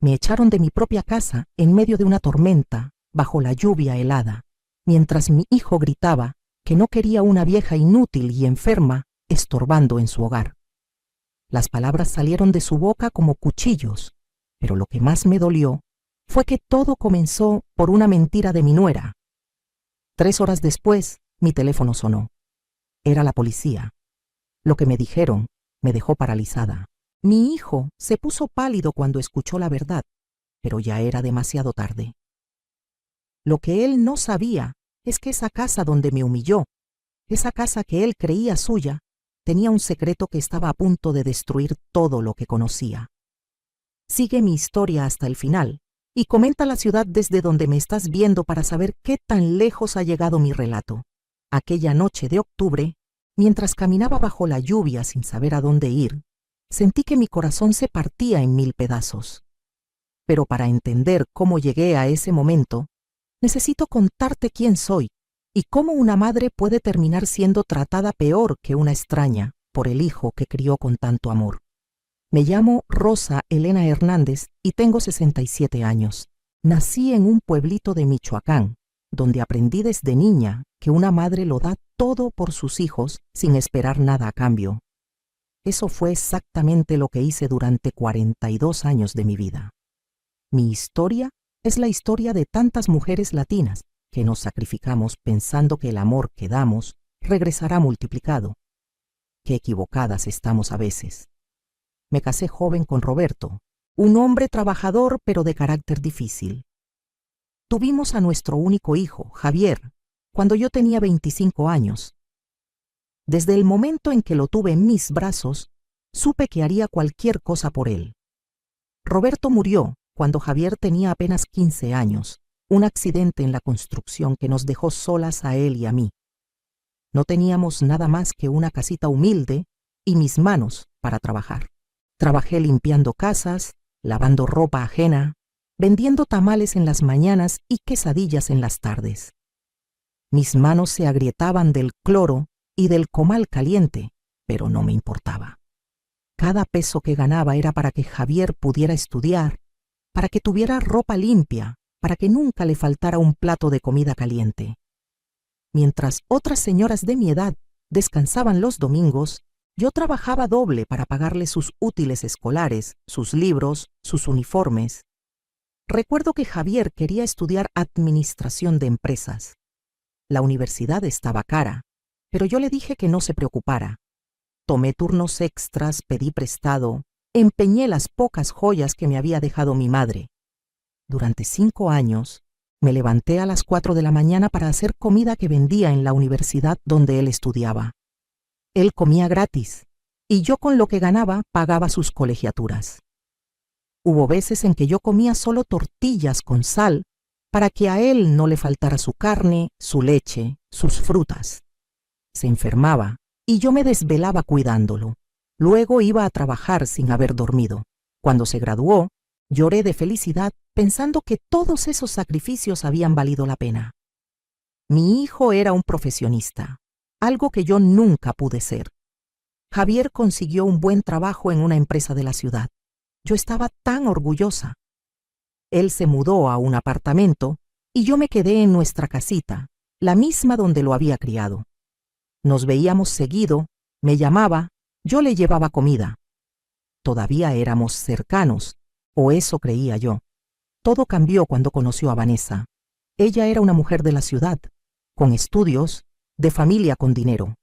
Me echaron de mi propia casa en medio de una tormenta, bajo la lluvia helada, mientras mi hijo gritaba que no quería una vieja inútil y enferma estorbando en su hogar. Las palabras salieron de su boca como cuchillos, pero lo que más me dolió fue que todo comenzó por una mentira de mi nuera. 3 horas después, mi teléfono sonó. Era la policía. Lo que me dijeron me dejó paralizada. Mi hijo se puso pálido cuando escuchó la verdad, pero ya era demasiado tarde. Lo que él no sabía es que esa casa donde me humilló, esa casa que él creía suya, tenía un secreto que estaba a punto de destruir todo lo que conocía. Sigue mi historia hasta el final y comenta la ciudad desde donde me estás viendo para saber qué tan lejos ha llegado mi relato. Aquella noche de octubre, mientras caminaba bajo la lluvia sin saber a dónde ir, sentí que mi corazón se partía en 1000 pedazos. Pero para entender cómo llegué a ese momento, necesito contarte quién soy y cómo una madre puede terminar siendo tratada peor que una extraña por el hijo que crió con tanto amor. Me llamo Rosa Elena Hernández y tengo 67 años. Nací en un pueblito de Michoacán, donde aprendí desde niña que una madre lo da todo por sus hijos sin esperar nada a cambio. Eso fue exactamente lo que hice durante 42 años de mi vida. Mi historia es la historia de tantas mujeres latinas que nos sacrificamos pensando que el amor que damos regresará multiplicado. Qué equivocadas estamos a veces. Me casé joven con Roberto, un hombre trabajador pero de carácter difícil. Tuvimos a nuestro único hijo, Javier, cuando yo tenía 25 años. Desde el momento en que lo tuve en mis brazos, supe que haría cualquier cosa por él. Roberto murió cuando Javier tenía apenas 15 años, un accidente en la construcción que nos dejó solas a él y a mí. No teníamos nada más que una casita humilde y mis manos para trabajar. Trabajé limpiando casas, lavando ropa ajena, vendiendo tamales en las mañanas y quesadillas en las tardes. Mis manos se agrietaban del cloro y del comal caliente, pero no me importaba. Cada peso que ganaba era para que Javier pudiera estudiar, para que tuviera ropa limpia, para que nunca le faltara un plato de comida caliente. Mientras otras señoras de mi edad descansaban los domingos, yo trabajaba doble para pagarle sus útiles escolares, sus libros, sus uniformes. Recuerdo que Javier quería estudiar administración de empresas. La universidad estaba cara, pero yo le dije que no se preocupara. Tomé turnos extras, pedí prestado, empeñé las pocas joyas que me había dejado mi madre. Durante 5 años, me levanté a las 4 de la mañana para hacer comida que vendía en la universidad donde él estudiaba. Él comía gratis, y yo con lo que ganaba pagaba sus colegiaturas. Hubo veces en que yo comía solo tortillas con sal para que a él no le faltara su carne, su leche, sus frutas. Se enfermaba y yo me desvelaba cuidándolo. Luego iba a trabajar sin haber dormido. Cuando se graduó, lloré de felicidad pensando que todos esos sacrificios habían valido la pena. Mi hijo era un profesionista, algo que yo nunca pude ser. Javier consiguió un buen trabajo en una empresa de la ciudad. Yo estaba tan orgullosa. Él se mudó a un apartamento y yo me quedé en nuestra casita, la misma donde lo había criado. Nos veíamos seguido, me llamaba, yo le llevaba comida. Todavía éramos cercanos, o eso creía yo. Todo cambió cuando conoció a Vanessa. Ella era una mujer de la ciudad, con estudios, de familia con dinero.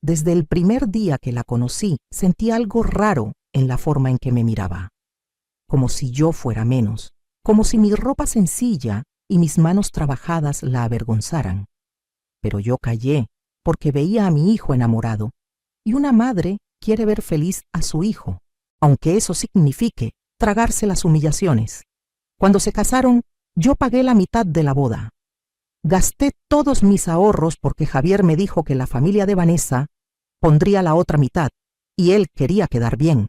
Desde el primer día que la conocí, sentí algo raro en la forma en que me miraba. Como si yo fuera menos, como si mi ropa sencilla y mis manos trabajadas la avergonzaran. Pero yo callé, porque veía a mi hijo enamorado, y una madre quiere ver feliz a su hijo, aunque eso signifique tragarse las humillaciones. Cuando se casaron, yo pagué la mitad de la boda. Gasté todos mis ahorros porque Javier me dijo que la familia de Vanessa pondría la otra mitad, y él quería quedar bien.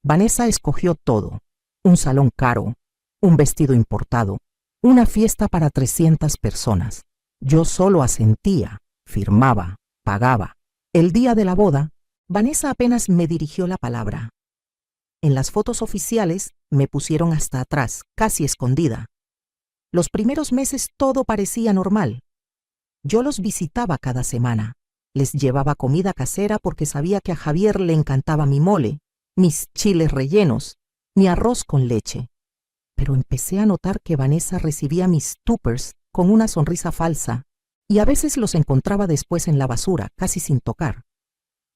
Vanessa escogió todo: un salón caro, un vestido importado, una fiesta para 300 personas. Yo solo asentía, firmaba, pagaba. El día de la boda, Vanessa apenas me dirigió la palabra. En las fotos oficiales me pusieron hasta atrás, casi escondida. Los primeros meses todo parecía normal. Yo los visitaba cada semana. Les llevaba comida casera porque sabía que a Javier le encantaba mi mole, mis chiles rellenos, mi arroz con leche. Pero empecé a notar que Vanessa recibía mis tuppers con una sonrisa falsa y a veces los encontraba después en la basura, casi sin tocar.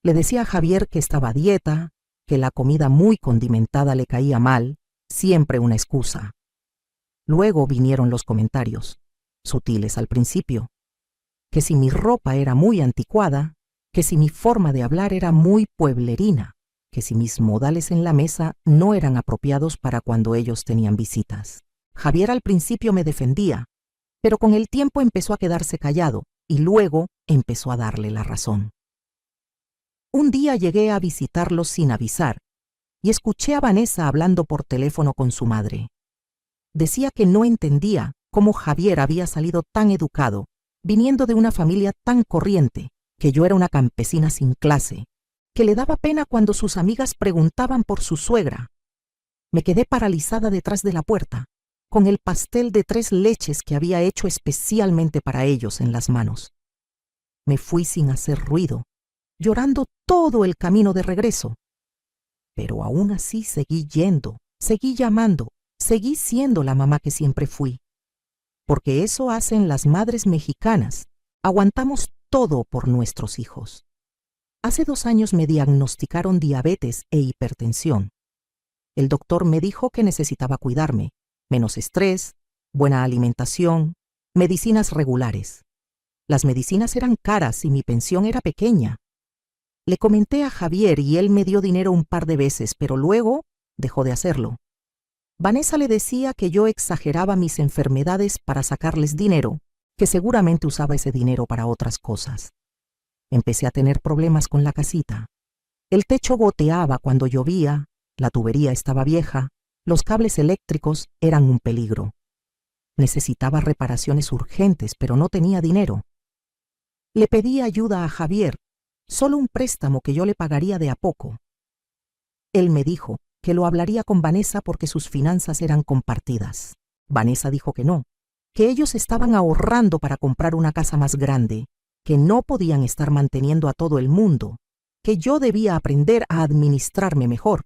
Le decía a Javier que estaba a dieta, que la comida muy condimentada le caía mal, siempre una excusa. Luego vinieron los comentarios, sutiles al principio, que si mi ropa era muy anticuada, que si mi forma de hablar era muy pueblerina, que si mis modales en la mesa no eran apropiados para cuando ellos tenían visitas. Javier al principio me defendía, pero con el tiempo empezó a quedarse callado y luego empezó a darle la razón. Un día llegué a visitarlos sin avisar y escuché a Vanessa hablando por teléfono con su madre. Decía que no entendía cómo Javier había salido tan educado, viniendo de una familia tan corriente, que yo era una campesina sin clase, que le daba pena cuando sus amigas preguntaban por su suegra. Me quedé paralizada detrás de la puerta, con el pastel de 3 leches que había hecho especialmente para ellos en las manos. Me fui sin hacer ruido, llorando todo el camino de regreso. Pero aún así seguí yendo, seguí llamando, seguí siendo la mamá que siempre fui. Porque eso hacen las madres mexicanas. Aguantamos todo por nuestros hijos. Hace 2 años me diagnosticaron diabetes e hipertensión. El doctor me dijo que necesitaba cuidarme, menos estrés, buena alimentación, medicinas regulares. Las medicinas eran caras y mi pensión era pequeña. Le comenté a Javier y él me dio dinero un par de veces, pero luego dejó de hacerlo. Vanessa le decía que yo exageraba mis enfermedades para sacarles dinero, que seguramente usaba ese dinero para otras cosas. Empecé a tener problemas con la casita. El techo goteaba cuando llovía, la tubería estaba vieja, los cables eléctricos eran un peligro. Necesitaba reparaciones urgentes, pero no tenía dinero. Le pedí ayuda a Javier, solo un préstamo que yo le pagaría de a poco. Él me dijo que lo hablaría con Vanessa porque sus finanzas eran compartidas. Vanessa dijo que no, que ellos estaban ahorrando para comprar una casa más grande, que no podían estar manteniendo a todo el mundo, que yo debía aprender a administrarme mejor.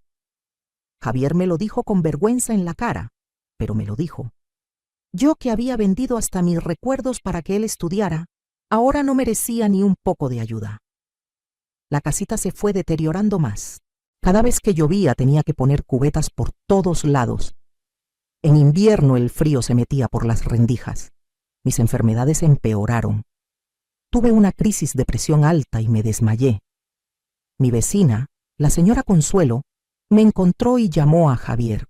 Javier me lo dijo con vergüenza en la cara, pero me lo dijo. Yo que había vendido hasta mis recuerdos para que él estudiara, ahora no merecía ni un poco de ayuda. La casita se fue deteriorando más. Cada vez que llovía tenía que poner cubetas por todos lados. En invierno el frío se metía por las rendijas. Mis enfermedades empeoraron. Tuve una crisis de presión alta y me desmayé. Mi vecina, la señora Consuelo, me encontró y llamó a Javier.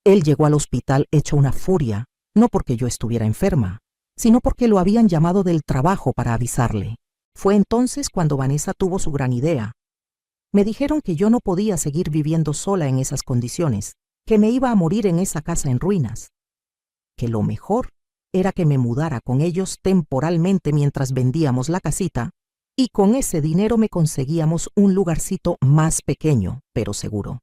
Él llegó al hospital hecho una furia, no porque yo estuviera enferma, sino porque lo habían llamado del trabajo para avisarle. Fue entonces cuando Vanessa tuvo su gran idea. Me dijeron que yo no podía seguir viviendo sola en esas condiciones, que me iba a morir en esa casa en ruinas, que lo mejor era que me mudara con ellos temporalmente mientras vendíamos la casita, y con ese dinero me conseguíamos un lugarcito más pequeño, pero seguro.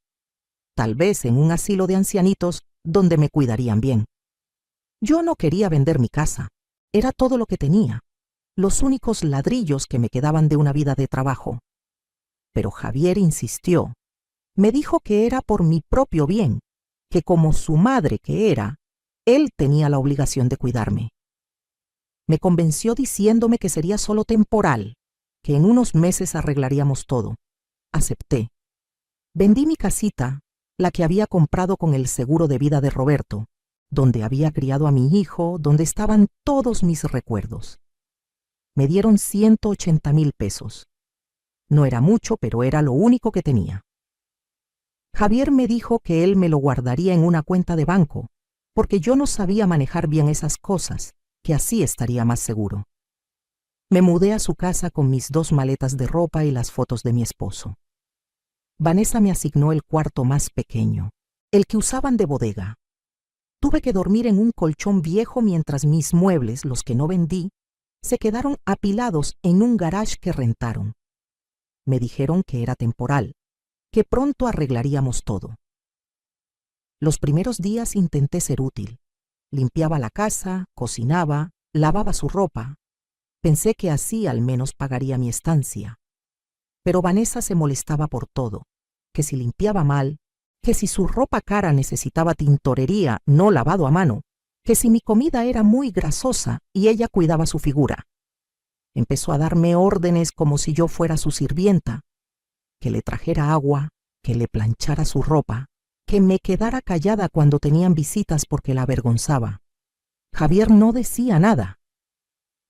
Tal vez en un asilo de ancianitos donde me cuidarían bien. Yo no quería vender mi casa, era todo lo que tenía, los únicos ladrillos que me quedaban de una vida de trabajo. Pero Javier insistió. Me dijo que era por mi propio bien, que como su madre que era, él tenía la obligación de cuidarme. Me convenció diciéndome que sería solo temporal, que en unos meses arreglaríamos todo. Acepté. Vendí mi casita, la que había comprado con el seguro de vida de Roberto, donde había criado a mi hijo, donde estaban todos mis recuerdos. Me dieron 180,000 pesos. No era mucho, pero era lo único que tenía. Javier me dijo que él me lo guardaría en una cuenta de banco, porque yo no sabía manejar bien esas cosas, que así estaría más seguro. Me mudé a su casa con mis 2 maletas de ropa y las fotos de mi esposo. Vanessa me asignó el cuarto más pequeño, el que usaban de bodega. Tuve que dormir en un colchón viejo mientras mis muebles, los que no vendí, se quedaron apilados en un garage que rentaron. Me dijeron que era temporal, que pronto arreglaríamos todo. Los primeros días intenté ser útil. Limpiaba la casa, cocinaba, lavaba su ropa. Pensé que así al menos pagaría mi estancia. Pero Vanessa se molestaba por todo, que si limpiaba mal, que si su ropa cara necesitaba tintorería no lavado a mano, que si mi comida era muy grasosa y ella cuidaba su figura. Empezó a darme órdenes como si yo fuera su sirvienta, que le trajera agua, que le planchara su ropa, que me quedara callada cuando tenían visitas porque la avergonzaba. Javier no decía nada.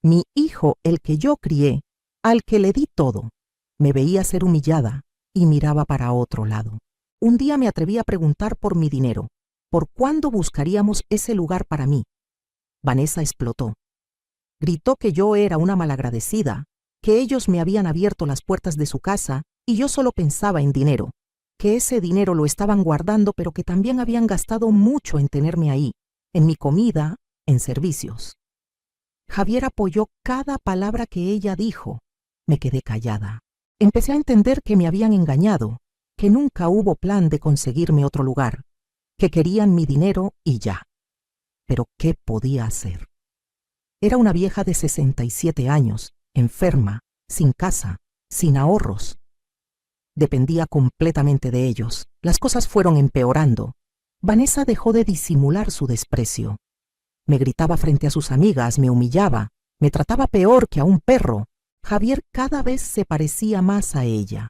Mi hijo, el que yo crié, al que le di todo, me veía ser humillada y miraba para otro lado. Un día me atreví a preguntar por mi dinero, por cuándo buscaríamos ese lugar para mí. Vanessa explotó. Gritó que yo era una malagradecida, que ellos me habían abierto las puertas de su casa y yo solo pensaba en dinero, que ese dinero lo estaban guardando pero que también habían gastado mucho en tenerme ahí, en mi comida, en servicios. Javier apoyó cada palabra que ella dijo. Me quedé callada. Empecé a entender que me habían engañado, que nunca hubo plan de conseguirme otro lugar, que querían mi dinero y ya. Pero ¿qué podía hacer? Era una vieja de 67 años, enferma, sin casa, sin ahorros. Dependía completamente de ellos. Las cosas fueron empeorando. Vanessa dejó de disimular su desprecio. Me gritaba frente a sus amigas, me humillaba, me trataba peor que a un perro. Javier cada vez se parecía más a ella.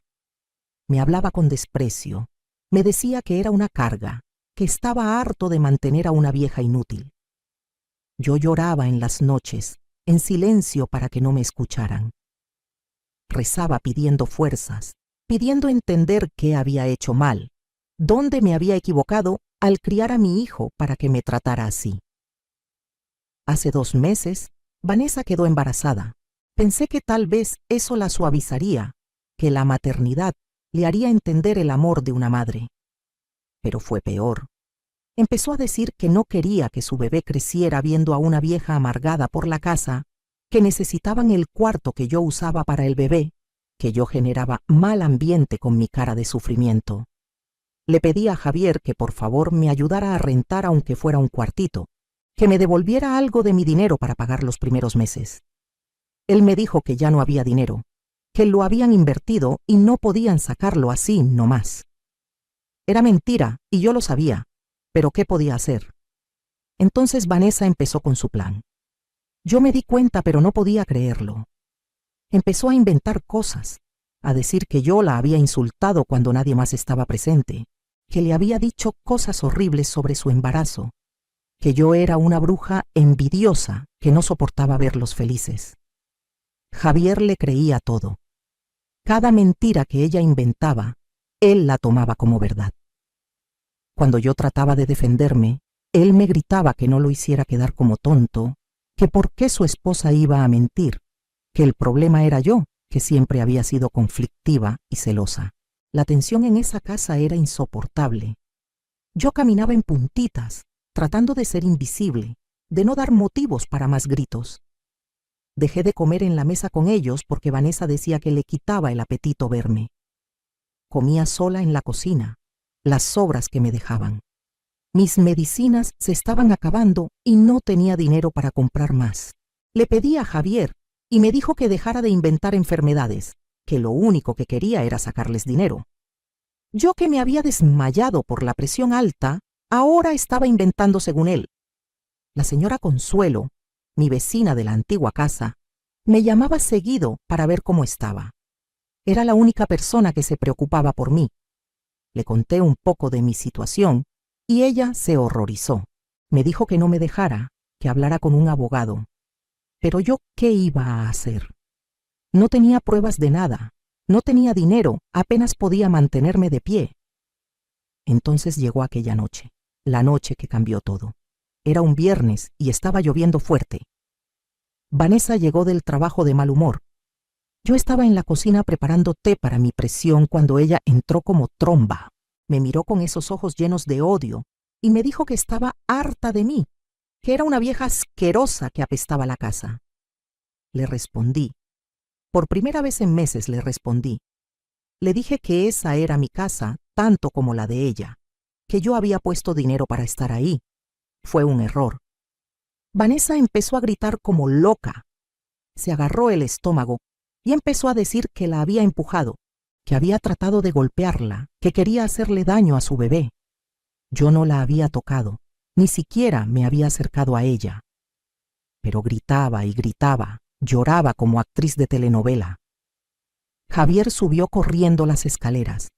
Me hablaba con desprecio. Me decía que era una carga, que estaba harto de mantener a una vieja inútil. Yo lloraba en las noches, en silencio para que no me escucharan. Rezaba pidiendo fuerzas, pidiendo entender qué había hecho mal, dónde me había equivocado al criar a mi hijo para que me tratara así. Hace 2 meses, Vanessa quedó embarazada. Pensé que tal vez eso la suavizaría, que la maternidad le haría entender el amor de una madre. Pero fue peor. Empezó a decir que no quería que su bebé creciera viendo a una vieja amargada por la casa, que necesitaban el cuarto que yo usaba para el bebé, que yo generaba mal ambiente con mi cara de sufrimiento. Le pedí a Javier que por favor me ayudara a rentar aunque fuera un cuartito, que me devolviera algo de mi dinero para pagar los primeros meses. Él me dijo que ya no había dinero, que lo habían invertido y no podían sacarlo así nomás. Era mentira y yo lo sabía, pero ¿qué podía hacer? Entonces Vanessa empezó con su plan. Yo me di cuenta pero no podía creerlo. Empezó a inventar cosas, a decir que yo la había insultado cuando nadie más estaba presente, que le había dicho cosas horribles sobre su embarazo, que yo era una bruja envidiosa que no soportaba verlos felices. Javier le creía todo. Cada mentira que ella inventaba, él la tomaba como verdad. Cuando yo trataba de defenderme, él me gritaba que no lo hiciera quedar como tonto, que por qué su esposa iba a mentir, que el problema era yo, que siempre había sido conflictiva y celosa. La tensión en esa casa era insoportable. Yo caminaba en puntitas, tratando de ser invisible, de no dar motivos para más gritos. Dejé de comer en la mesa con ellos porque Vanessa decía que le quitaba el apetito verme. Comía sola en la cocina, las sobras que me dejaban. Mis medicinas se estaban acabando y no tenía dinero para comprar más. Le pedí a Javier y me dijo que dejara de inventar enfermedades, que lo único que quería era sacarles dinero. Yo que me había desmayado por la presión alta, ahora estaba inventando según él. La señora Consuelo, mi vecina de la antigua casa, me llamaba seguido para ver cómo estaba. Era la única persona que se preocupaba por mí. Le conté un poco de mi situación y ella se horrorizó. Me dijo que no me dejara, que hablara con un abogado. Pero yo, ¿qué iba a hacer? No tenía pruebas de nada, no tenía dinero, apenas podía mantenerme de pie. Entonces llegó aquella noche, la noche que cambió todo. Era un viernes y estaba lloviendo fuerte. Vanessa llegó del trabajo de mal humor. Yo estaba en la cocina preparando té para mi presión cuando ella entró como tromba. Me miró con esos ojos llenos de odio y me dijo que estaba harta de mí, que era una vieja asquerosa que apestaba la casa. Le respondí. Por primera vez en meses le respondí. Le dije que esa era mi casa, tanto como la de ella, que yo había puesto dinero para estar ahí. Fue un error. Vanessa empezó a gritar como loca. Se agarró el estómago y empezó a decir que la había empujado, que había tratado de golpearla, que quería hacerle daño a su bebé. Yo no la había tocado, ni siquiera me había acercado a ella. Pero gritaba y gritaba, lloraba como actriz de telenovela. Javier subió corriendo las escaleras.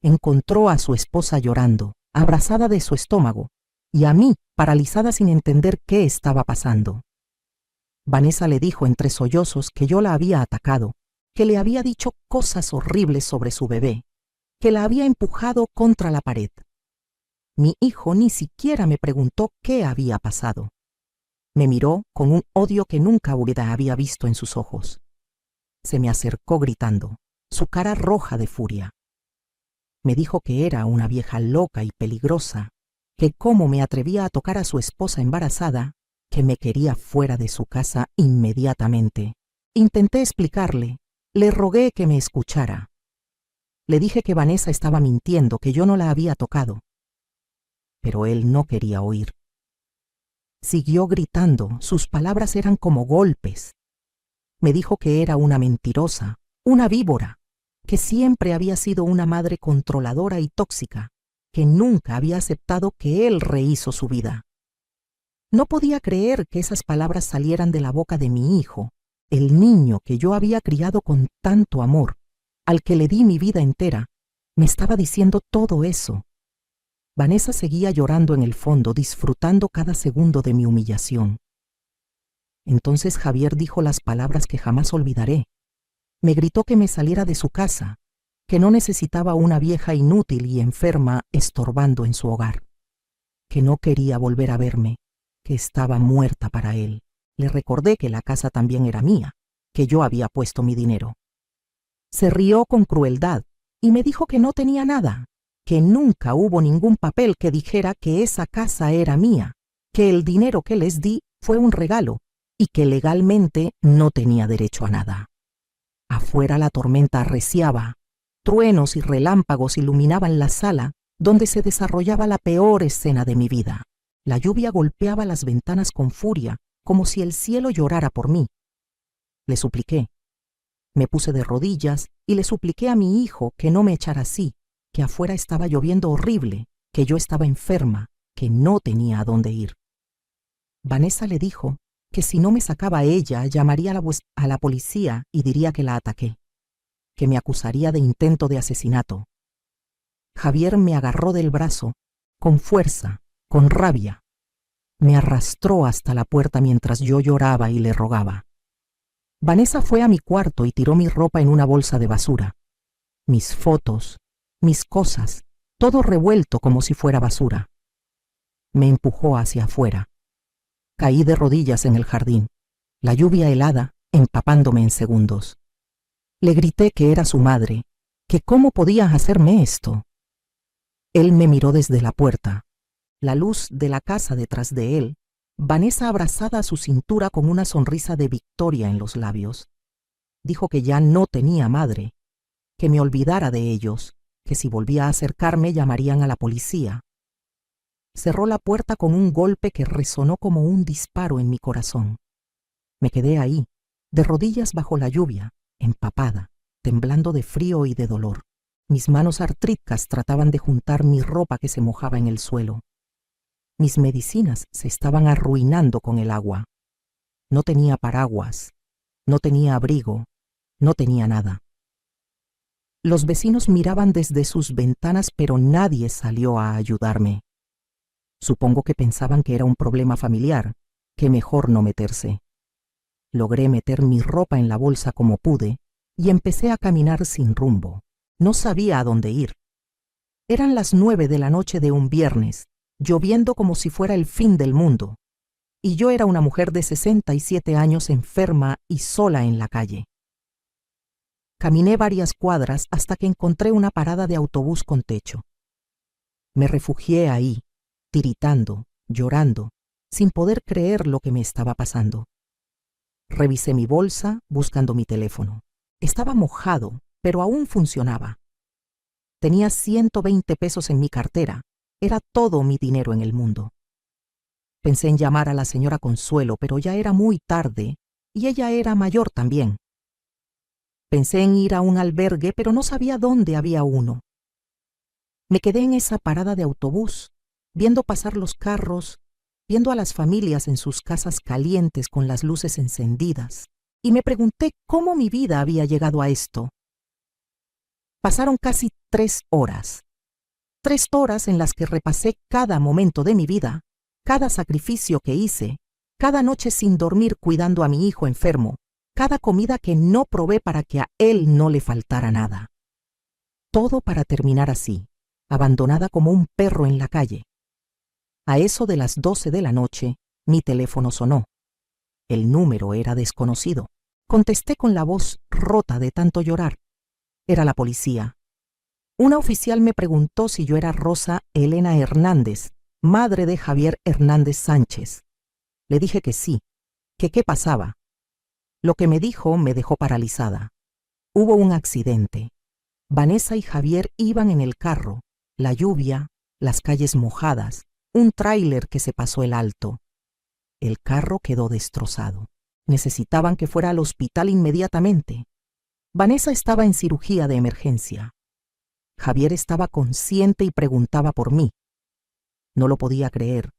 Encontró a su esposa llorando, abrazada de su estómago, y a mí paralizada sin entender qué estaba pasando. Vanessa le dijo entre sollozos que yo la había atacado, que le había dicho cosas horribles sobre su bebé, que la había empujado contra la pared. Mi hijo ni siquiera me preguntó qué había pasado. Me miró con un odio que nunca había visto en sus ojos. Se me acercó gritando, su cara roja de furia. Me dijo que era una vieja loca y peligrosa, que cómo me atrevía a tocar a su esposa embarazada, que me quería fuera de su casa inmediatamente. Intenté explicarle, le rogué que me escuchara. Le dije que Vanessa estaba mintiendo, que yo no la había tocado. Pero él no quería oír. Siguió gritando, sus palabras eran como golpes. Me dijo que era una mentirosa, una víbora, que siempre había sido una madre controladora y tóxica, que nunca había aceptado que él rehizo su vida. No podía creer que esas palabras salieran de la boca de mi hijo, el niño que yo había criado con tanto amor, al que le di mi vida entera. Me estaba diciendo todo eso. Vanessa seguía llorando en el fondo, disfrutando cada segundo de mi humillación. Entonces Javier dijo las palabras que jamás olvidaré. Me gritó que me saliera de su casa, que no necesitaba una vieja inútil y enferma estorbando en su hogar, que no quería volver a verme, que estaba muerta para él. Le recordé que la casa también era mía, que yo había puesto mi dinero. Se rió con crueldad y me dijo que no tenía nada, que nunca hubo ningún papel que dijera que esa casa era mía, que el dinero que les di fue un regalo y que legalmente no tenía derecho a nada. Afuera la tormenta arreciaba, truenos y relámpagos iluminaban la sala donde se desarrollaba la peor escena de mi vida. La lluvia golpeaba las ventanas con furia, como si el cielo llorara por mí. Le supliqué. Me puse de rodillas y le supliqué a mi hijo que no me echara así, que afuera estaba lloviendo horrible, que yo estaba enferma, que no tenía a dónde ir. Vanessa le dijo que si no me sacaba ella, llamaría a la policía y diría que la ataqué, que me acusaría de intento de asesinato. Javier me agarró del brazo, con fuerza, con rabia. Me arrastró hasta la puerta mientras yo lloraba y le rogaba. Vanessa fue a mi cuarto y tiró mi ropa en una bolsa de basura. Mis fotos, mis cosas, todo revuelto como si fuera basura. Me empujó hacia afuera. Caí de rodillas en el jardín, la lluvia helada empapándome en segundos. Le grité que era su madre, que cómo podía hacerme esto. Él me miró desde la puerta, la luz de la casa detrás de él, Vanessa abrazada a su cintura con una sonrisa de victoria en los labios. Dijo que ya no tenía madre, que me olvidara de ellos, que si volvía a acercarme llamarían a la policía. Cerró la puerta con un golpe que resonó como un disparo en mi corazón. Me quedé ahí, de rodillas bajo la lluvia, empapada, temblando de frío y de dolor. Mis manos artríticas trataban de juntar mi ropa que se mojaba en el suelo. Mis medicinas se estaban arruinando con el agua. No tenía paraguas, no tenía abrigo, no tenía nada. Los vecinos miraban desde sus ventanas, pero nadie salió a ayudarme. Supongo que pensaban que era un problema familiar, que mejor no meterse. Logré meter mi ropa en la bolsa como pude y empecé a caminar sin rumbo. No sabía a dónde ir. Eran las 9 de la noche de un viernes, lloviendo como si fuera el fin del mundo, y yo era una mujer de 67 años enferma y sola en la calle. Caminé varias cuadras hasta que encontré una parada de autobús con techo. Me refugié ahí, tiritando, llorando, sin poder creer lo que me estaba pasando. Revisé mi bolsa buscando mi teléfono. Estaba mojado, pero aún funcionaba. Tenía 120 pesos en mi cartera. Era todo mi dinero en el mundo. Pensé en llamar a la señora Consuelo, pero ya era muy tarde y ella era mayor también. Pensé en ir a un albergue, pero no sabía dónde había uno. Me quedé en esa parada de autobús, viendo pasar los carros, viendo a las familias en sus casas calientes con las luces encendidas, y me pregunté cómo mi vida había llegado a esto. Pasaron casi 3 horas. 3 horas en las que repasé cada momento de mi vida, cada sacrificio que hice, cada noche sin dormir cuidando a mi hijo enfermo, cada comida que no probé para que a él no le faltara nada. Todo para terminar así, abandonada como un perro en la calle. A eso de las 12 de la noche, mi teléfono sonó. El número era desconocido. Contesté con la voz rota de tanto llorar. Era la policía. Una oficial me preguntó si yo era Rosa Elena Hernández, madre de Javier Hernández Sánchez. Le dije que sí, que qué pasaba. Lo que me dijo me dejó paralizada. Hubo un accidente. Vanessa y Javier iban en el carro, la lluvia, las calles mojadas, un tráiler que se pasó el alto. El carro quedó destrozado. Necesitaban que fuera al hospital inmediatamente. Vanessa estaba en cirugía de emergencia. Javier estaba consciente y preguntaba por mí. No lo podía creer.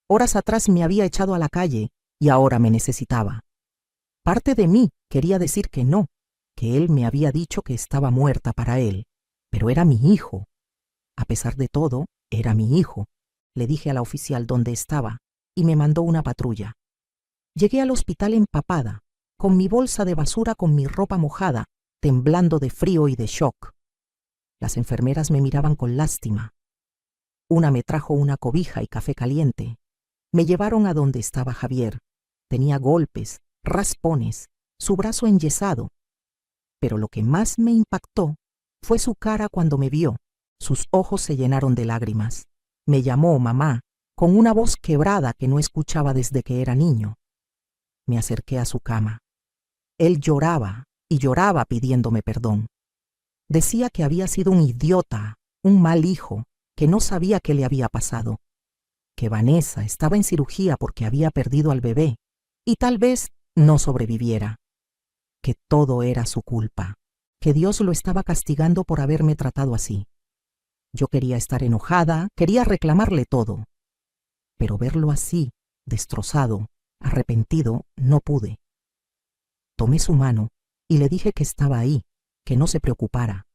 Horas atrás me había echado a la calle y ahora me necesitaba. Parte de mí quería decir que no, que él me había dicho que estaba muerta para él, pero era mi hijo. A pesar de todo, era mi hijo. Le dije a la oficial dónde estaba y me mandó una patrulla. Llegué al hospital empapada, con mi bolsa de basura con mi ropa mojada, temblando de frío y de shock. Las enfermeras me miraban con lástima. Una me trajo una cobija y café caliente. Me llevaron a donde estaba Javier. Tenía golpes, raspones, su brazo enyesado. Pero lo que más me impactó fue su cara cuando me vio. Sus ojos se llenaron de lágrimas. Me llamó mamá, con una voz quebrada que no escuchaba desde que era niño. Me acerqué a su cama. Él lloraba y lloraba pidiéndome perdón. Decía que había sido un idiota, un mal hijo, que no sabía qué le había pasado, que Vanessa estaba en cirugía porque había perdido al bebé y tal vez no sobreviviera, que todo era su culpa, que Dios lo estaba castigando por haberme tratado así. Yo quería estar enojada, quería reclamarle todo, pero verlo así, destrozado, arrepentido, no pude. Tomé su mano y le dije que estaba ahí, que no se preocupara.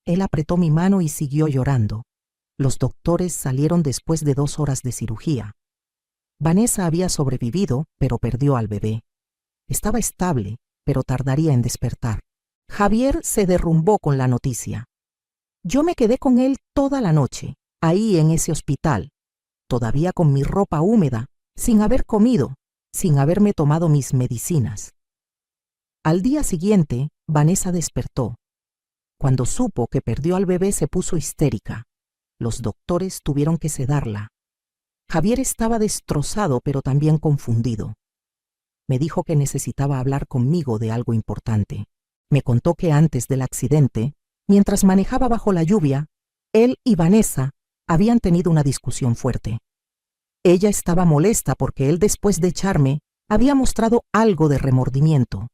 Él apretó mi mano y siguió llorando. Los doctores salieron después de 2 horas de cirugía. Vanessa había sobrevivido, pero perdió al bebé. Estaba estable, pero tardaría en despertar. Javier se derrumbó con la noticia. Yo me quedé con él toda la noche, ahí en ese hospital, todavía con mi ropa húmeda, sin haber comido, sin haberme tomado mis medicinas. Al día siguiente, Vanessa despertó. Cuando supo que perdió al bebé se puso histérica. Los doctores tuvieron que sedarla. Javier estaba destrozado pero también confundido. Me dijo que necesitaba hablar conmigo de algo importante. Me contó que antes del accidente, mientras manejaba bajo la lluvia, él y Vanessa habían tenido una discusión fuerte. Ella estaba molesta porque él, después de echarme, había mostrado algo de remordimiento.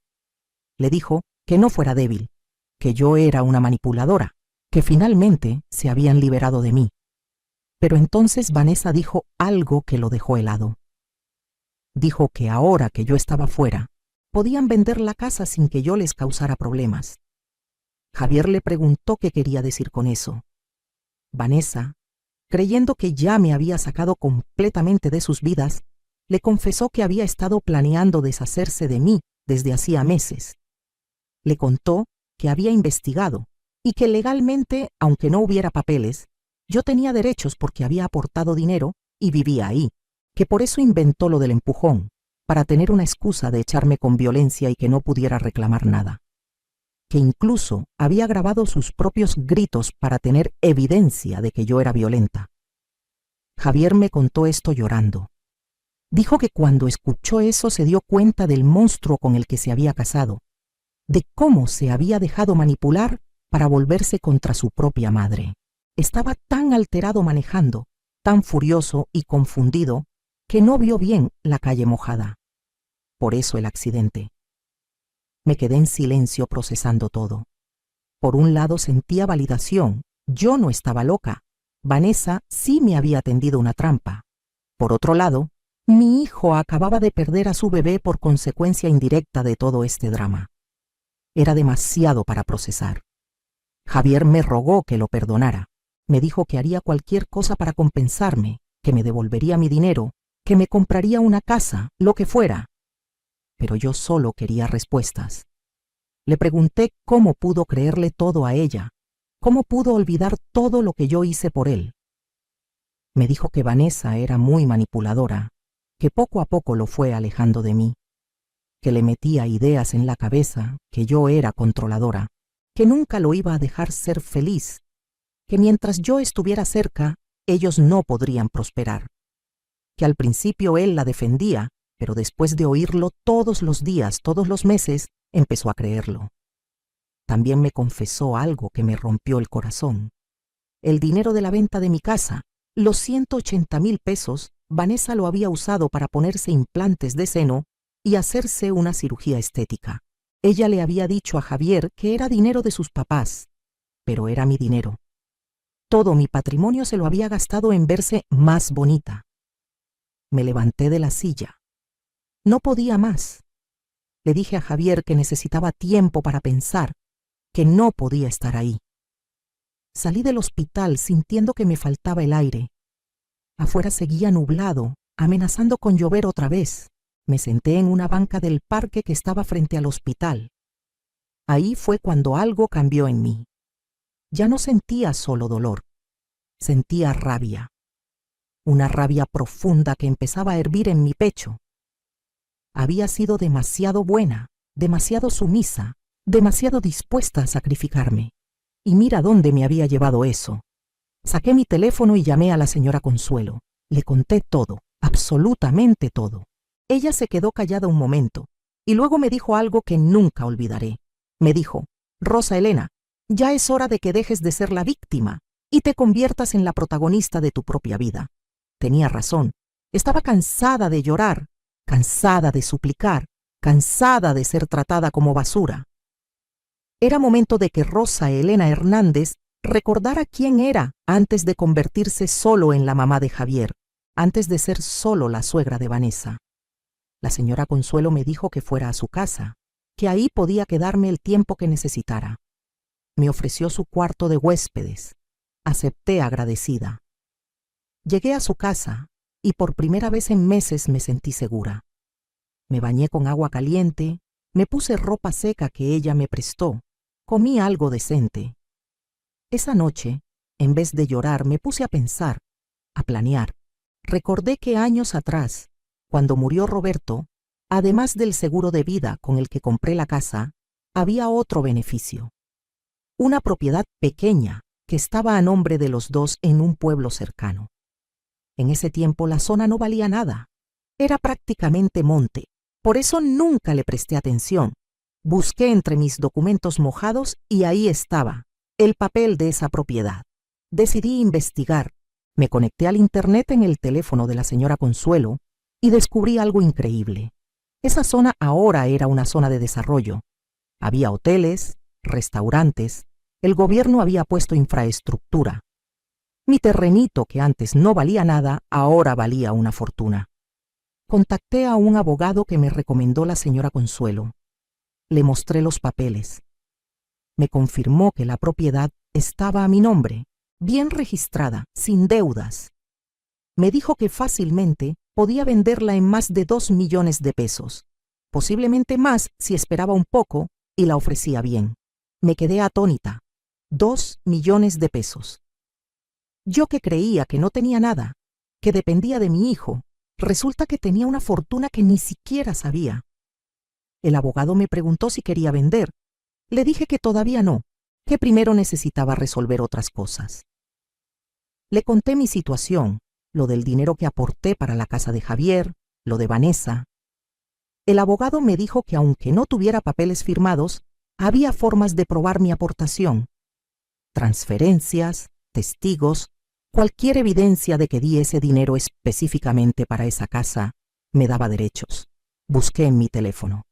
Le dijo que no fuera débil, que yo era una manipuladora, que finalmente se habían liberado de mí. Pero entonces Vanessa dijo algo que lo dejó helado. Dijo que ahora que yo estaba fuera, podían vender la casa sin que yo les causara problemas. Javier le preguntó qué quería decir con eso. Vanessa, creyendo que ya me había sacado completamente de sus vidas, le confesó que había estado planeando deshacerse de mí desde hacía meses. Le contó que había investigado y que legalmente, aunque no hubiera papeles, yo tenía derechos porque había aportado dinero y vivía ahí, que por eso inventó lo del empujón, para tener una excusa de echarme con violencia y que no pudiera reclamar nada. Que incluso había grabado sus propios gritos para tener evidencia de que yo era violenta. Javier me contó esto llorando. Dijo que cuando escuchó eso se dio cuenta del monstruo con el que se había casado, de cómo se había dejado manipular para volverse contra su propia madre. Estaba tan alterado manejando, tan furioso y confundido, que no vio bien la calle mojada. Por eso el accidente. Me quedé en silencio procesando todo. Por un lado sentía validación. Yo no estaba loca. Vanessa sí me había tendido una trampa. Por otro lado, mi hijo acababa de perder a su bebé por consecuencia indirecta de todo este drama. Era demasiado para procesar. Javier me rogó que lo perdonara. Me dijo que haría cualquier cosa para compensarme, que me devolvería mi dinero, que me compraría una casa, lo que fuera. Pero yo solo quería respuestas. Le pregunté cómo pudo creerle todo a ella, cómo pudo olvidar todo lo que yo hice por él. Me dijo que Vanessa era muy manipuladora, que poco a poco lo fue alejando de mí, que le metía ideas en la cabeza, que yo era controladora, que nunca lo iba a dejar ser feliz, que mientras yo estuviera cerca, ellos no podrían prosperar, que al principio él la defendía, pero después de oírlo todos los días, todos los meses, empezó a creerlo. También me confesó algo que me rompió el corazón. El dinero de la venta de mi casa, los 180,000 pesos, Vanessa lo había usado para ponerse implantes de seno y hacerse una cirugía estética. Ella le había dicho a Javier que era dinero de sus papás, pero era mi dinero. Todo mi patrimonio se lo había gastado en verse más bonita. Me levanté de la silla. No podía más. Le dije a Javier que necesitaba tiempo para pensar, que no podía estar ahí. Salí del hospital sintiendo que me faltaba el aire. Afuera seguía nublado, amenazando con llover otra vez. Me senté en una banca del parque que estaba frente al hospital. Ahí fue cuando algo cambió en mí. Ya no sentía solo dolor, sentía rabia. Una rabia profunda que empezaba a hervir en mi pecho. Había sido demasiado buena, demasiado sumisa, demasiado dispuesta a sacrificarme. Y mira dónde me había llevado eso. Saqué mi teléfono y llamé a la señora Consuelo. Le conté todo, absolutamente todo. Ella se quedó callada un momento y luego me dijo algo que nunca olvidaré. Me dijo: Rosa Elena, ya es hora de que dejes de ser la víctima y te conviertas en la protagonista de tu propia vida. Tenía razón. Estaba cansada de llorar, cansada de suplicar, cansada de ser tratada como basura. Era momento de que Rosa Elena Hernández recordara quién era antes de convertirse solo en la mamá de Javier, antes de ser solo la suegra de Vanessa. La señora Consuelo me dijo que fuera a su casa, que ahí podía quedarme el tiempo que necesitara. Me ofreció su cuarto de huéspedes. Acepté agradecida. Llegué a su casa y por primera vez en meses me sentí segura. Me bañé con agua caliente, me puse ropa seca que ella me prestó, comí algo decente. Esa noche, en vez de llorar, me puse a pensar, a planear. Recordé que años atrás, cuando murió Roberto, además del seguro de vida con el que compré la casa, había otro beneficio. Una propiedad pequeña que estaba a nombre de los dos en un pueblo cercano. En ese tiempo la zona no valía nada. Era prácticamente monte. Por eso nunca le presté atención. Busqué entre mis documentos mojados y ahí estaba, el papel de esa propiedad. Decidí investigar. Me conecté al internet en el teléfono de la señora Consuelo y descubrí algo increíble. Esa zona ahora era una zona de desarrollo. Había hoteles, restaurantes, el gobierno había puesto infraestructura. Mi terrenito, que antes no valía nada, ahora valía una fortuna. Contacté a un abogado que me recomendó la señora Consuelo. Le mostré los papeles. Me confirmó que la propiedad estaba a mi nombre, bien registrada, sin deudas. Me dijo que fácilmente podía venderla en más de 2 millones de pesos, posiblemente más si esperaba un poco y la ofrecía bien. Me quedé atónita. 2 millones de pesos. Yo que creía que no tenía nada, que dependía de mi hijo, resulta que tenía una fortuna que ni siquiera sabía. El abogado me preguntó si quería vender. Le dije que todavía no, que primero necesitaba resolver otras cosas. Le conté mi situación, lo del dinero que aporté para la casa de Javier, lo de Vanessa. El abogado me dijo que aunque no tuviera papeles firmados, había formas de probar mi aportación, transferencias, testigos, cualquier evidencia de que di ese dinero específicamente para esa casa me daba derechos. Busqué en mi teléfono.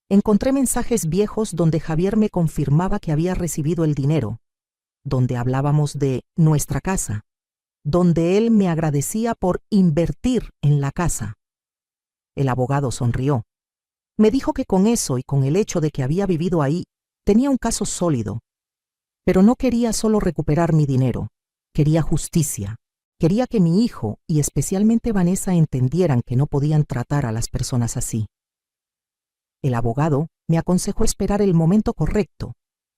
Encontré mensajes viejos donde Javier me confirmaba que había recibido el dinero, donde hablábamos de nuestra casa, donde él me agradecía por invertir en la casa. El abogado sonrió. Me dijo que con eso y con el hecho de que había vivido ahí, tenía un caso sólido. Pero no quería solo recuperar mi dinero, quería justicia. Quería que mi hijo y especialmente Vanessa entendieran que no podían tratar a las personas así. El abogado me aconsejó esperar el momento correcto,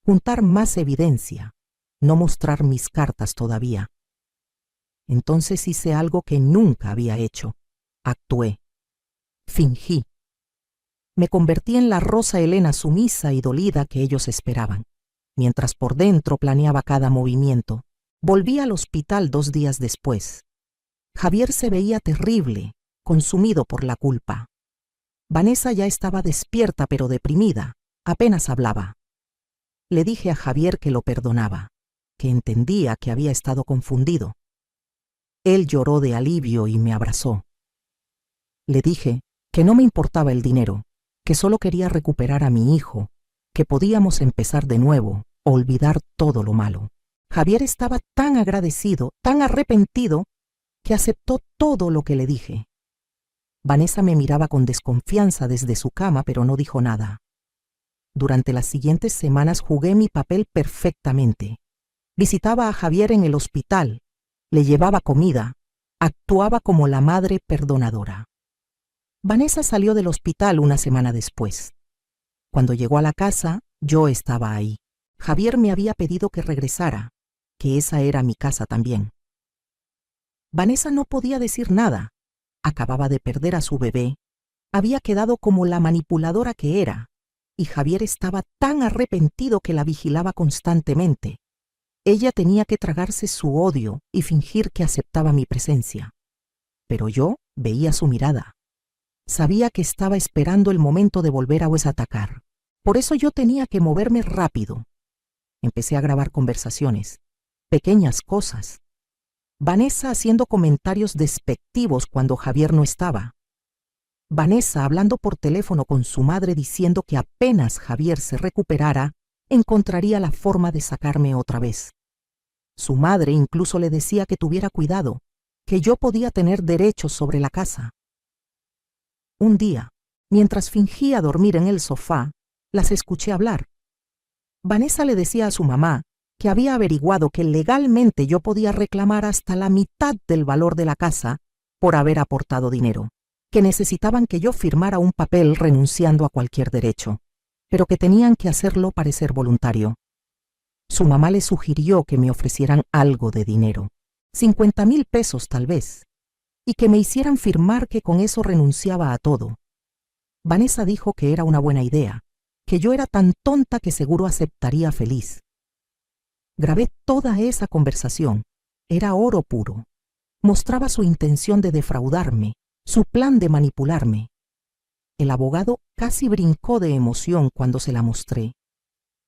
juntar más evidencia, no mostrar mis cartas todavía. Entonces hice algo que nunca había hecho. Actué. Fingí. Me convertí en la Rosa Elena sumisa y dolida que ellos esperaban, mientras por dentro planeaba cada movimiento. Volví al hospital 2 días después. Javier se veía terrible, consumido por la culpa. Vanessa ya estaba despierta pero deprimida, apenas hablaba. Le dije a Javier que lo perdonaba, que entendía que había estado confundido. Él lloró de alivio y me abrazó. Le dije que no me importaba el dinero, que solo quería recuperar a mi hijo, que podíamos empezar de nuevo, olvidar todo lo malo. Javier estaba tan agradecido, tan arrepentido, que aceptó todo lo que le dije. Vanessa me miraba con desconfianza desde su cama, pero no dijo nada. Durante las siguientes semanas jugué mi papel perfectamente. Visitaba a Javier en el hospital, le llevaba comida, actuaba como la madre perdonadora. Vanessa salió del hospital una semana después. Cuando llegó a la casa, yo estaba ahí. Javier me había pedido que regresara, que esa era mi casa también. Vanessa no podía decir nada. Acababa de perder a su bebé. Había quedado como la manipuladora que era, y Javier estaba tan arrepentido que la vigilaba constantemente. Ella tenía que tragarse su odio y fingir que aceptaba mi presencia. Pero yo veía su mirada. Sabía que estaba esperando el momento de volver a atacar. Por eso yo tenía que moverme rápido. Empecé a grabar conversaciones, pequeñas cosas. Vanessa haciendo comentarios despectivos cuando Javier no estaba. Vanessa hablando por teléfono con su madre diciendo que apenas Javier se recuperara, encontraría la forma de sacarme otra vez. Su madre incluso le decía que tuviera cuidado, que yo podía tener derechos sobre la casa. Un día, mientras fingía dormir en el sofá, las escuché hablar. Vanessa le decía a su mamá que había averiguado que legalmente yo podía reclamar hasta la mitad del valor de la casa por haber aportado dinero, que necesitaban que yo firmara un papel renunciando a cualquier derecho, pero que tenían que hacerlo parecer voluntario. Su mamá le sugirió que me ofrecieran algo de dinero, 50,000 pesos tal vez, y que me hicieran firmar que con eso renunciaba a todo. Vanessa dijo que era una buena idea, que yo era tan tonta que seguro aceptaría feliz. Grabé toda esa conversación. Era oro puro. Mostraba su intención de defraudarme, su plan de manipularme. El abogado casi brincó de emoción cuando se la mostré.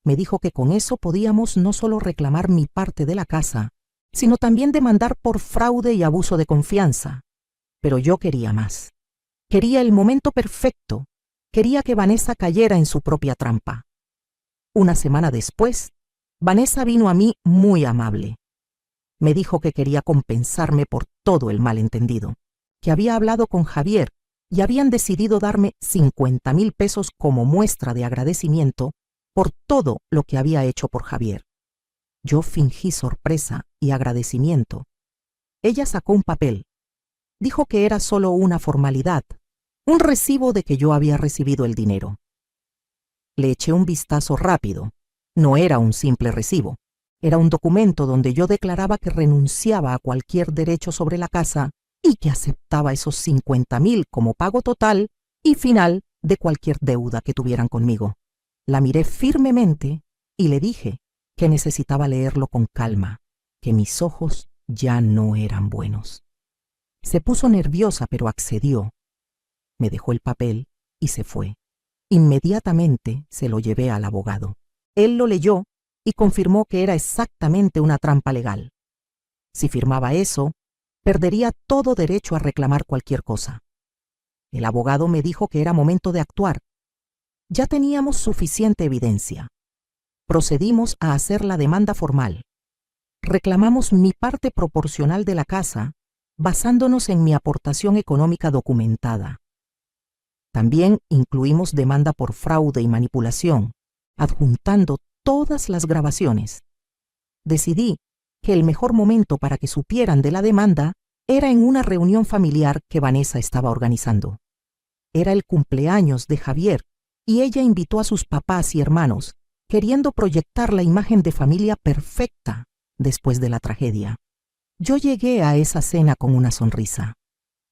Me dijo que con eso podíamos no solo reclamar mi parte de la casa, sino también demandar por fraude y abuso de confianza. Pero yo quería más. Quería el momento perfecto. Quería que Vanessa cayera en su propia trampa. Una semana después, Vanessa vino a mí muy amable. Me dijo que quería compensarme por todo el malentendido, que había hablado con Javier y habían decidido darme 50,000 pesos como muestra de agradecimiento por todo lo que había hecho por Javier. Yo fingí sorpresa y agradecimiento. Ella sacó un papel. Dijo que era solo una formalidad, un recibo de que yo había recibido el dinero. Le eché un vistazo rápido. No era un simple recibo. Era un documento donde yo declaraba que renunciaba a cualquier derecho sobre la casa y que aceptaba esos 50,000 como pago total y final de cualquier deuda que tuvieran conmigo. La miré firmemente y le dije que necesitaba leerlo con calma, que mis ojos ya no eran buenos. Se puso nerviosa, pero accedió. Me dejó el papel y se fue. Inmediatamente se lo llevé al abogado. Él lo leyó y confirmó que era exactamente una trampa legal. Si firmaba eso, perdería todo derecho a reclamar cualquier cosa. El abogado me dijo que era momento de actuar. Ya teníamos suficiente evidencia. Procedimos a hacer la demanda formal. Reclamamos mi parte proporcional de la casa, basándonos en mi aportación económica documentada. También incluimos demanda por fraude y manipulación, adjuntando todas las grabaciones. Decidí que el mejor momento para que supieran de la demanda era en una reunión familiar que Vanessa estaba organizando. Era el cumpleaños de Javier y ella invitó a sus papás y hermanos, queriendo proyectar la imagen de familia perfecta después de la tragedia. Yo llegué a esa cena con una sonrisa.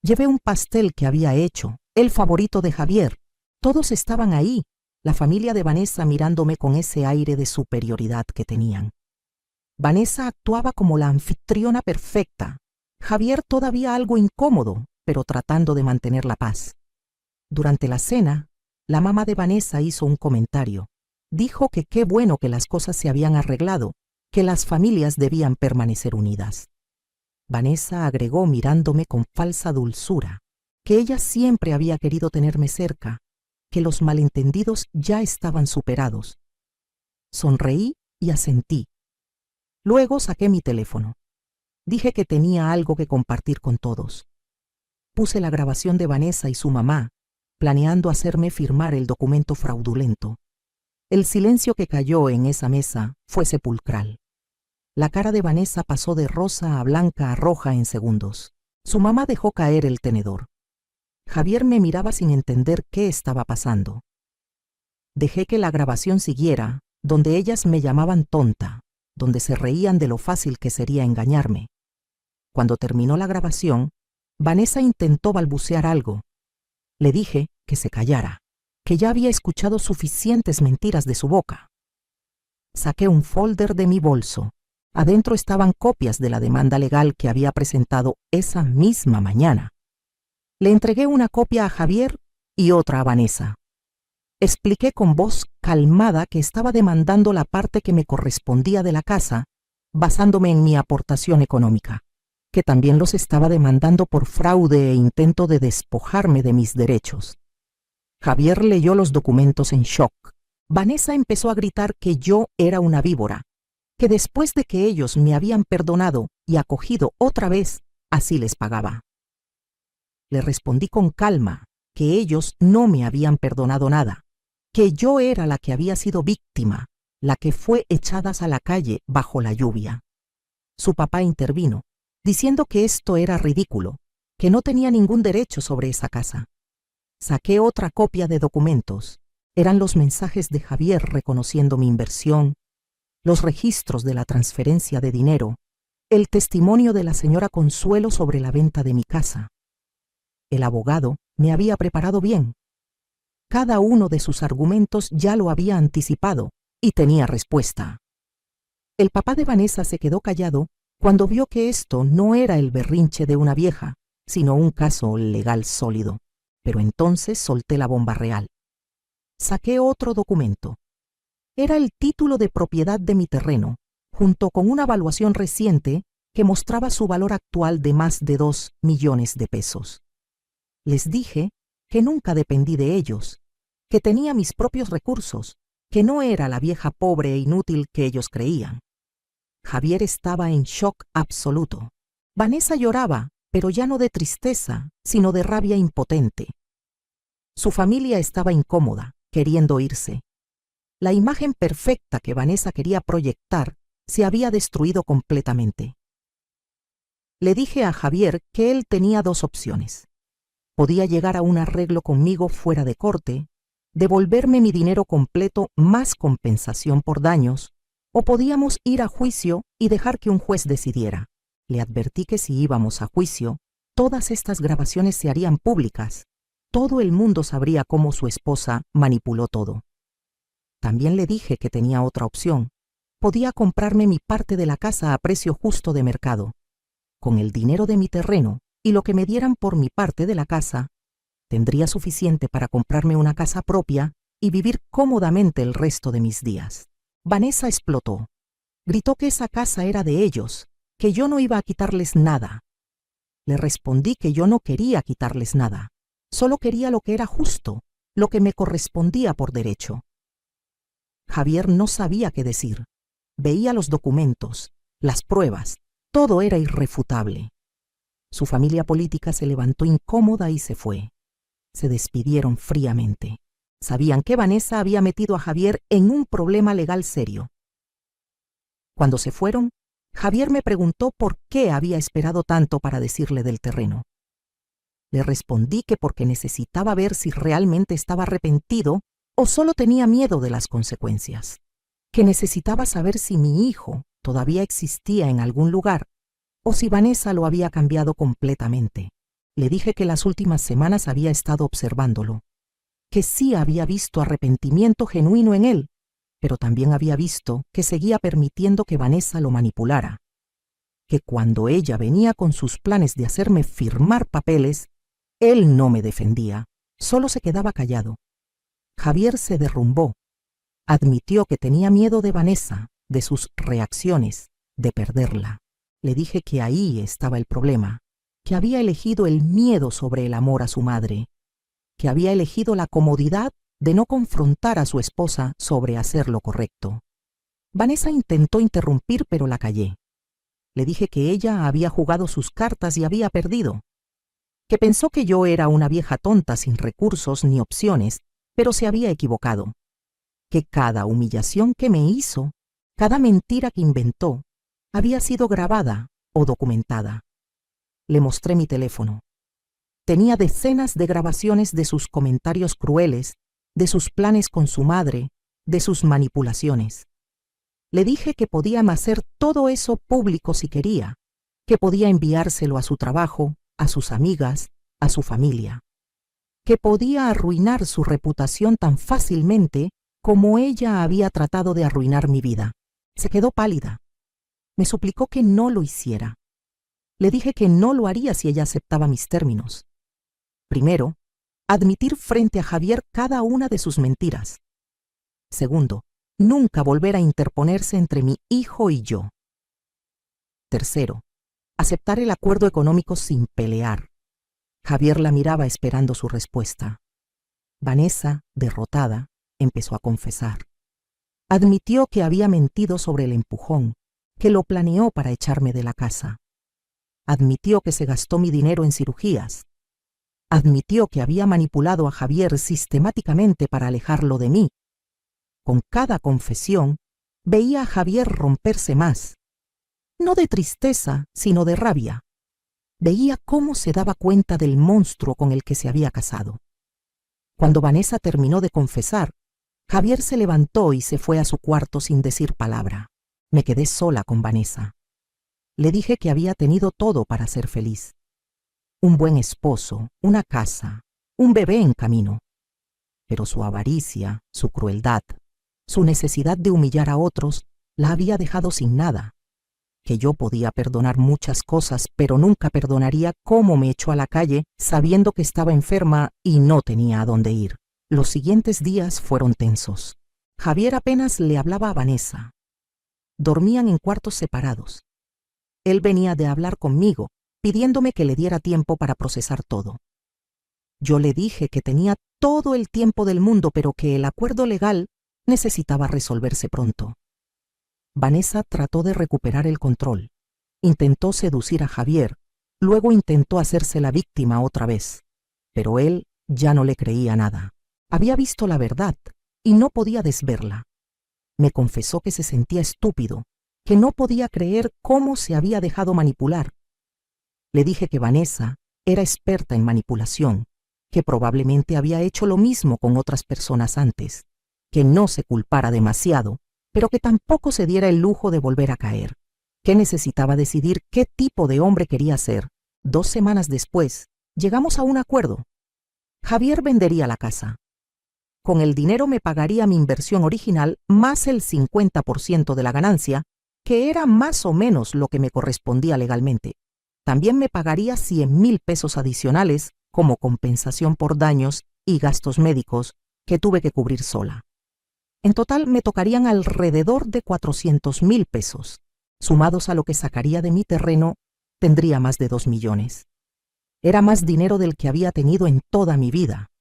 Llevé un pastel que había hecho, el favorito de Javier. Todos estaban ahí, la familia de Vanessa mirándome con ese aire de superioridad que tenían. Vanessa actuaba como la anfitriona perfecta. Javier todavía algo incómodo, pero tratando de mantener la paz. Durante la cena, la mamá de Vanessa hizo un comentario. Dijo que qué bueno que las cosas se habían arreglado, que las familias debían permanecer unidas. Vanessa agregó mirándome con falsa dulzura, que ella siempre había querido tenerme cerca, que los malentendidos ya estaban superados. Sonreí y asentí. Luego saqué mi teléfono. Dije que tenía algo que compartir con todos. Puse la grabación de Vanessa y su mamá, planeando hacerme firmar el documento fraudulento. El silencio que cayó en esa mesa fue sepulcral. La cara de Vanessa pasó de rosa a blanca a roja en segundos. Su mamá dejó caer el tenedor. Javier me miraba sin entender qué estaba pasando. Dejé que la grabación siguiera, donde ellas me llamaban tonta, donde se reían de lo fácil que sería engañarme. Cuando terminó la grabación, Vanessa intentó balbucear algo. Le dije que se callara, que ya había escuchado suficientes mentiras de su boca. Saqué un folder de mi bolso. Adentro estaban copias de la demanda legal que había presentado esa misma mañana. Le entregué una copia a Javier y otra a Vanessa. Expliqué con voz calmada que estaba demandando la parte que me correspondía de la casa, basándome en mi aportación económica, que también los estaba demandando por fraude e intento de despojarme de mis derechos. Javier leyó los documentos en shock. Vanessa empezó a gritar que yo era una víbora, que después de que ellos me habían perdonado y acogido otra vez, así les pagaba. Le respondí con calma que ellos no me habían perdonado nada, que yo era la que había sido víctima, la que fue echadas a la calle bajo la lluvia. Su papá intervino, diciendo que esto era ridículo, que no tenía ningún derecho sobre esa casa. Saqué otra copia de documentos. Eran los mensajes de Javier reconociendo mi inversión, los registros de la transferencia de dinero, el testimonio de la señora Consuelo sobre la venta de mi casa. El abogado me había preparado bien. Cada uno de sus argumentos ya lo había anticipado y tenía respuesta. El papá de Vanessa se quedó callado cuando vio que esto no era el berrinche de una vieja, sino un caso legal sólido. Pero entonces solté la bomba real. Saqué otro documento. Era el título de propiedad de mi terreno, junto con una evaluación reciente que mostraba su valor actual de más de 2 millones de pesos. Les dije que nunca dependí de ellos, que tenía mis propios recursos, que no era la vieja pobre e inútil que ellos creían. Javier estaba en shock absoluto. Vanessa lloraba, pero ya no de tristeza, sino de rabia impotente. Su familia estaba incómoda, queriendo irse. La imagen perfecta que Vanessa quería proyectar se había destruido completamente. Le dije a Javier que él tenía 2 opciones. Podía llegar a un arreglo conmigo fuera de corte, devolverme mi dinero completo más compensación por daños, o podíamos ir a juicio y dejar que un juez decidiera. Le advertí que si íbamos a juicio, todas estas grabaciones se harían públicas. Todo el mundo sabría cómo su esposa manipuló todo. También le dije que tenía otra opción. Podía comprarme mi parte de la casa a precio justo de mercado. Con el dinero de mi terreno y lo que me dieran por mi parte de la casa, tendría suficiente para comprarme una casa propia y vivir cómodamente el resto de mis días. Vanessa explotó. Gritó que esa casa era de ellos, que yo no iba a quitarles nada. Le respondí que yo no quería quitarles nada, solo quería lo que era justo, lo que me correspondía por derecho. Javier no sabía qué decir. Veía los documentos, las pruebas, todo era irrefutable. Su familia política se levantó incómoda y se fue. Se despidieron fríamente. Sabían que Vanessa había metido a Javier en un problema legal serio. Cuando se fueron, Javier me preguntó por qué había esperado tanto para decirle del terreno. Le respondí que porque necesitaba ver si realmente estaba arrepentido o solo tenía miedo de las consecuencias, que necesitaba saber si mi hijo todavía existía en algún lugar o si Vanessa lo había cambiado completamente. Le dije que las últimas semanas había estado observándolo, que sí había visto arrepentimiento genuino en él, pero también había visto que seguía permitiendo que Vanessa lo manipulara, que cuando ella venía con sus planes de hacerme firmar papeles, él no me defendía, solo se quedaba callado. Javier se derrumbó. Admitió que tenía miedo de Vanessa, de sus reacciones, de perderla. Le dije que ahí estaba el problema, que había elegido el miedo sobre el amor a su madre, que había elegido la comodidad de no confrontar a su esposa sobre hacer lo correcto. Vanessa intentó interrumpir, pero la callé. Le dije que ella había jugado sus cartas y había perdido, que pensó que yo era una vieja tonta sin recursos ni opciones, pero se había equivocado, que cada humillación que me hizo, cada mentira que inventó, había sido grabada o documentada. Le mostré mi teléfono. Tenía decenas de grabaciones de sus comentarios crueles, de sus planes con su madre, de sus manipulaciones. Le dije que podía hacer todo eso público si quería, que podía enviárselo a su trabajo, a sus amigas, a su familia, que podía arruinar su reputación tan fácilmente como ella había tratado de arruinar mi vida. Se quedó pálida. Me suplicó que no lo hiciera. Le dije que no lo haría si ella aceptaba mis términos. Primero, admitir frente a Javier cada una de sus mentiras. Segundo, nunca volver a interponerse entre mi hijo y yo. Tercero, aceptar el acuerdo económico sin pelear. Javier la miraba esperando su respuesta. Vanessa, derrotada, empezó a confesar. Admitió que había mentido sobre el empujón, que lo planeó para echarme de la casa. Admitió que se gastó mi dinero en cirugías. Admitió que había manipulado a Javier sistemáticamente para alejarlo de mí. Con cada confesión, veía a Javier romperse más. No de tristeza, sino de rabia. Veía cómo se daba cuenta del monstruo con el que se había casado. Cuando Vanessa terminó de confesar, Javier se levantó y se fue a su cuarto sin decir palabra. Me quedé sola con Vanessa. Le dije que había tenido todo para ser feliz. Un buen esposo, una casa, un bebé en camino. Pero su avaricia, su crueldad, su necesidad de humillar a otros, la había dejado sin nada. Que yo podía perdonar muchas cosas, pero nunca perdonaría cómo me echó a la calle sabiendo que estaba enferma y no tenía a dónde ir. Los siguientes días fueron tensos. Javier apenas le hablaba a Vanessa. Dormían en cuartos separados. Él venía de hablar conmigo, pidiéndome que le diera tiempo para procesar todo. Yo le dije que tenía todo el tiempo del mundo, pero que el acuerdo legal necesitaba resolverse pronto. Vanessa trató de recuperar el control. Intentó seducir a Javier, luego intentó hacerse la víctima otra vez, pero él ya no le creía nada. Había visto la verdad y no podía desverla. Me confesó que se sentía estúpido, que no podía creer cómo se había dejado manipular. Le dije que Vanessa era experta en manipulación, que probablemente había hecho lo mismo con otras personas antes, que no se culpara demasiado, pero que tampoco se diera el lujo de volver a caer, que necesitaba decidir qué tipo de hombre quería ser. 2 semanas después, llegamos a un acuerdo. Javier vendería la casa. Con el dinero me pagaría mi inversión original más el 50% de la ganancia, que era más o menos lo que me correspondía legalmente. También me pagaría 100,000 pesos adicionales como compensación por daños y gastos médicos que tuve que cubrir sola. En total me tocarían alrededor de 400.000 pesos. Sumados a lo que sacaría de mi terreno, tendría más de 2 millones. Era más dinero del que había tenido en toda mi vida.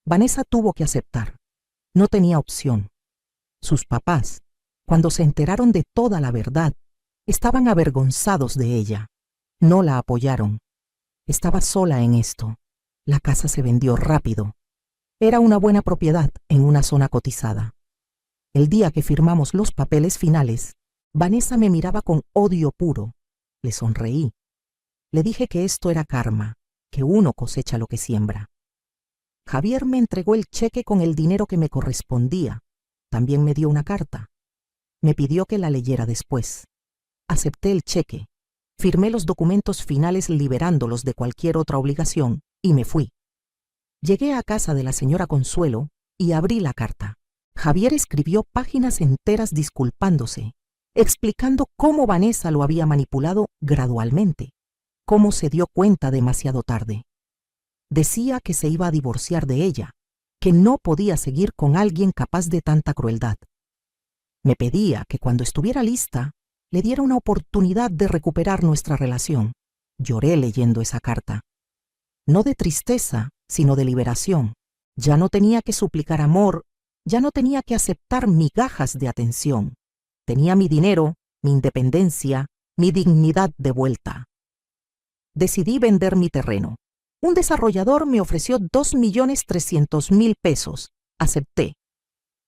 Vanessa tuvo que aceptar. No tenía opción. Sus papás, cuando se enteraron de toda la verdad, estaban avergonzados de ella. No la apoyaron. Estaba sola en esto. La casa se vendió rápido. Era una buena propiedad en una zona cotizada. El día que firmamos los papeles finales, Vanessa me miraba con odio puro. Le sonreí. Le dije que esto era karma, que uno cosecha lo que siembra. Javier me entregó el cheque con el dinero que me correspondía. También me dio una carta. Me pidió que la leyera después. Acepté el cheque. Firmé los documentos finales liberándolos de cualquier otra obligación y me fui. Llegué a casa de la señora Consuelo y abrí la carta. Javier escribió páginas enteras disculpándose, explicando cómo Vanessa lo había manipulado gradualmente, cómo se dio cuenta demasiado tarde. Decía que se iba a divorciar de ella, que no podía seguir con alguien capaz de tanta crueldad. Me pedía que cuando estuviera lista, le diera una oportunidad de recuperar nuestra relación. Lloré leyendo esa carta. No de tristeza, sino de liberación. Ya no tenía que suplicar amor, ya no tenía que aceptar migajas de atención. Tenía mi dinero, mi independencia, mi dignidad de vuelta. Decidí vender mi terreno. Un desarrollador me ofreció 2.300.000 pesos. Acepté.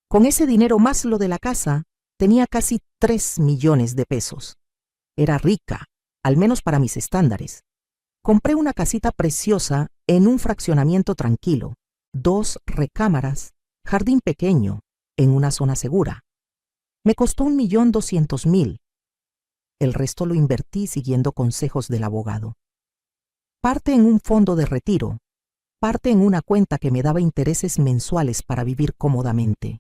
Con ese dinero más lo de la casa, tenía casi 3 millones de pesos. Era rica, al menos para mis estándares. Compré una casita preciosa en un fraccionamiento tranquilo, 2 recámaras, jardín pequeño, en una zona segura. Me costó 1.200.000. El resto lo invertí siguiendo consejos del abogado. Parte en un fondo de retiro, parte en una cuenta que me daba intereses mensuales para vivir cómodamente.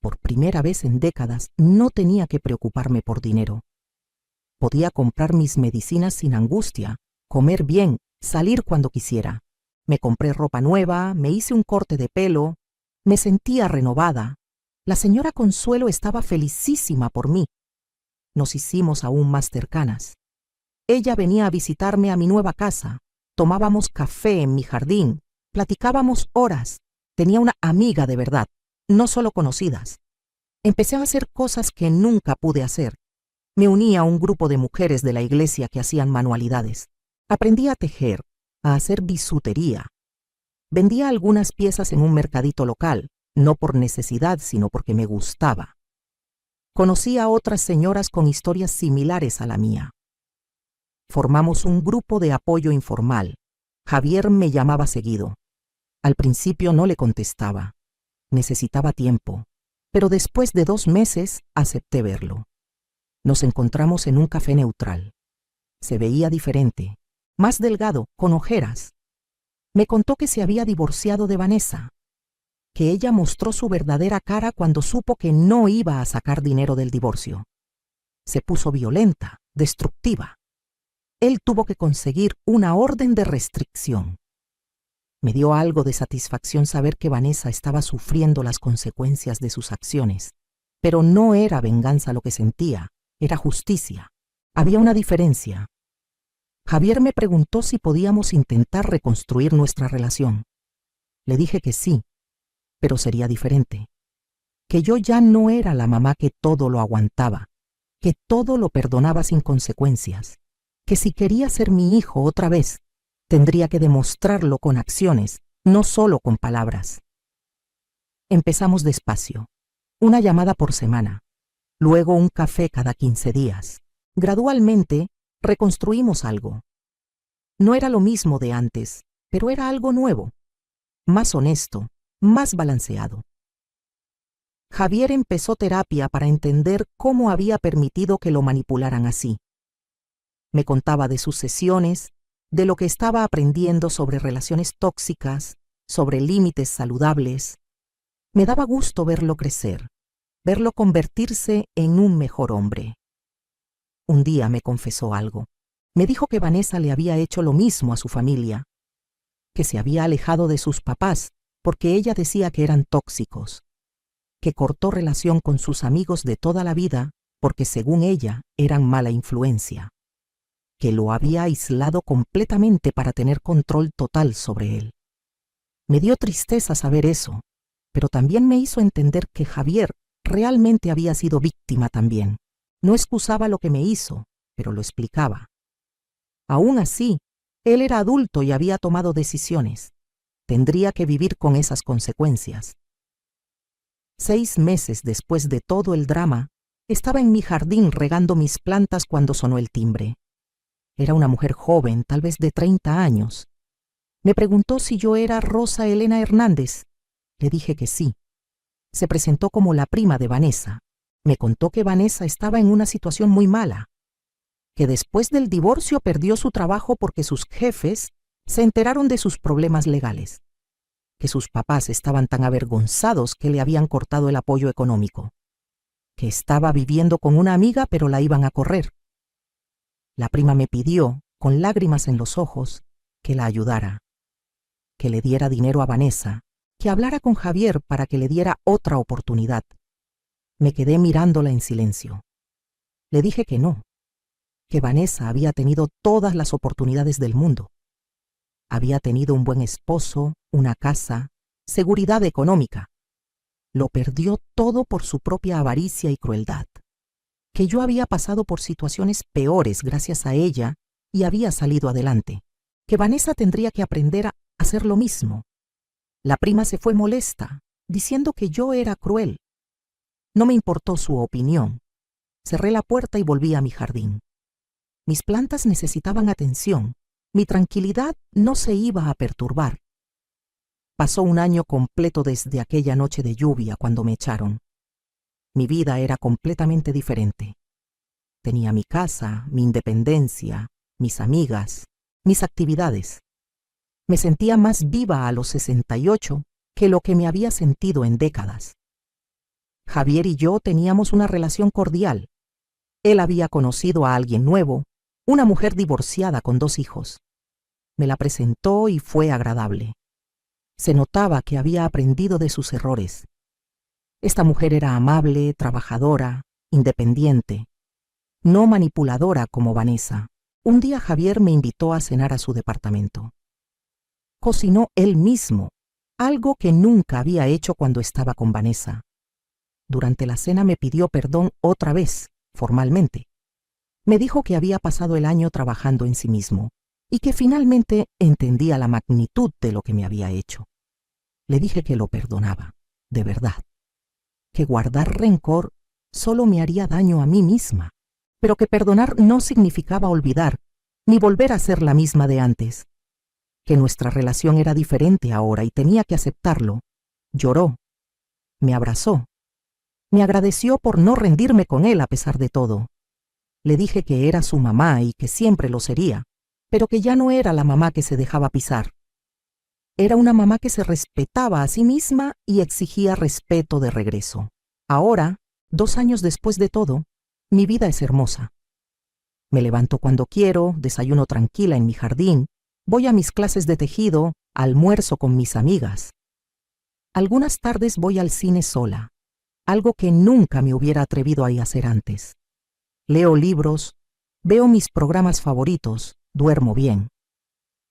Por primera vez en décadas no tenía que preocuparme por dinero. Podía comprar mis medicinas sin angustia, comer bien, salir cuando quisiera. Me compré ropa nueva, me hice un corte de pelo, me sentía renovada. La señora Consuelo estaba felicísima por mí. Nos hicimos aún más cercanas. Ella venía a visitarme a mi nueva casa, tomábamos café en mi jardín, platicábamos horas. Tenía una amiga de verdad, no solo conocidas. Empecé a hacer cosas que nunca pude hacer. Me uní a un grupo de mujeres de la iglesia que hacían manualidades. Aprendí a tejer, a hacer bisutería. Vendía algunas piezas en un mercadito local, no por necesidad, sino porque me gustaba. Conocí a otras señoras con historias similares a la mía. Formamos un grupo de apoyo informal. Javier me llamaba seguido. Al principio no le contestaba. Necesitaba tiempo, pero después de 2 meses acepté verlo. Nos encontramos en un café neutral. Se veía diferente, más delgado, con ojeras. Me contó que se había divorciado de Vanessa, que ella mostró su verdadera cara cuando supo que no iba a sacar dinero del divorcio. Se puso violenta, destructiva. Él tuvo que conseguir una orden de restricción. Me dio algo de satisfacción saber que Vanessa estaba sufriendo las consecuencias de sus acciones, pero no era venganza lo que sentía, era justicia. Había una diferencia. Javier me preguntó si podíamos intentar reconstruir nuestra relación. Le dije que sí, pero sería diferente. Que yo ya no era la mamá que todo lo aguantaba, que todo lo perdonaba sin consecuencias, que si quería ser mi hijo otra vez, tendría que demostrarlo con acciones, no solo con palabras. Empezamos despacio, una llamada por semana, luego un café cada 15 días. Gradualmente, reconstruimos algo. No era lo mismo de antes, pero era algo nuevo, más honesto, más balanceado. Javier empezó terapia para entender cómo había permitido que lo manipularan así. Me contaba de sus sesiones, de lo que estaba aprendiendo sobre relaciones tóxicas, sobre límites saludables. Me daba gusto verlo crecer, verlo convertirse en un mejor hombre. Un día me confesó algo. Me dijo que Vanessa le había hecho lo mismo a su familia, que se había alejado de sus papás porque ella decía que eran tóxicos. que cortó relación con sus amigos de toda la vida porque según ella eran mala influencia, que lo había aislado completamente para tener control total sobre él. Me dio tristeza saber eso, pero también me hizo entender que Javier realmente había sido víctima también. No excusaba lo que me hizo, pero lo explicaba. Aún así, él era adulto y había tomado decisiones. Tendría que vivir con esas consecuencias. 6 meses después de todo el drama, estaba en mi jardín regando mis plantas cuando sonó el timbre. Era una mujer joven, tal vez de 30 años. Me preguntó si yo era Rosa Elena Hernández. Le dije que sí. Se presentó como la prima de Vanessa. Me contó que Vanessa estaba en una situación muy mala, que después del divorcio perdió su trabajo porque sus jefes se enteraron de sus problemas legales, que sus papás estaban tan avergonzados que le habían cortado el apoyo económico, que estaba viviendo con una amiga pero la iban a correr. La prima me pidió, con lágrimas en los ojos, que la ayudara, que le diera dinero a Vanessa, que hablara con Javier para que le diera otra oportunidad. Me quedé mirándola en silencio. Le dije que no, que Vanessa había tenido todas las oportunidades del mundo. Había tenido un buen esposo, una casa, seguridad económica. Lo perdió todo por su propia avaricia y crueldad. Que yo había pasado por situaciones peores gracias a ella y había salido adelante. Que Vanessa tendría que aprender a hacer lo mismo. La prima se fue molesta, diciendo que yo era cruel. No me importó su opinión. Cerré la puerta y volví a mi jardín. Mis plantas necesitaban atención. Mi tranquilidad no se iba a perturbar. Pasó un año completo desde aquella noche de lluvia cuando me echaron. Mi vida era completamente diferente. Tenía mi casa, mi independencia, mis amigas, mis actividades. Me sentía más viva a los 68 que lo que me había sentido en décadas. Javier y yo teníamos una relación cordial. Él había conocido a alguien nuevo, una mujer divorciada con 2 hijos. Me la presentó y fue agradable. Se notaba que había aprendido de sus errores. Esta mujer era amable, trabajadora, independiente, no manipuladora como Vanessa. Un día Javier me invitó a cenar a su departamento. Cocinó él mismo, algo que nunca había hecho cuando estaba con Vanessa. Durante la cena me pidió perdón otra vez, formalmente. Me dijo que había pasado el año trabajando en sí mismo y que finalmente entendía la magnitud de lo que me había hecho. Le dije que lo perdonaba, de verdad, que guardar rencor solo me haría daño a mí misma, pero que perdonar no significaba olvidar ni volver a ser la misma de antes, que nuestra relación era diferente ahora y tenía que aceptarlo. Lloró, me abrazó, me agradeció por no rendirme con él a pesar de todo. Le dije que era su mamá y que siempre lo sería, pero que ya no era la mamá que se dejaba pisar. Era una mamá que se respetaba a sí misma y exigía respeto de regreso. Ahora, 2 años después de todo, mi vida es hermosa. Me levanto cuando quiero, desayuno tranquila en mi jardín, voy a mis clases de tejido, almuerzo con mis amigas. Algunas tardes voy al cine sola, algo que nunca me hubiera atrevido a hacer antes. Leo libros, veo mis programas favoritos, duermo bien.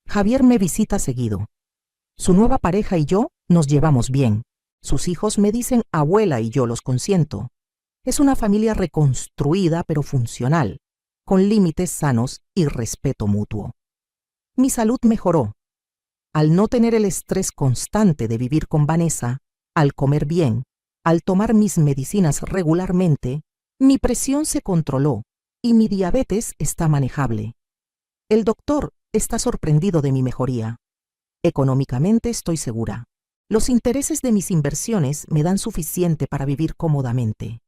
Javier me visita seguido. Su nueva pareja y yo nos llevamos bien. Sus hijos me dicen abuela y yo los consiento. Es una familia reconstruida pero funcional, con límites sanos y respeto mutuo. Mi salud mejoró. Al no tener el estrés constante de vivir con Vanessa, al comer bien, al tomar mis medicinas regularmente, mi presión se controló y mi diabetes está manejable. El doctor está sorprendido de mi mejoría. Económicamente estoy segura. Los intereses de mis inversiones me dan suficiente para vivir cómodamente.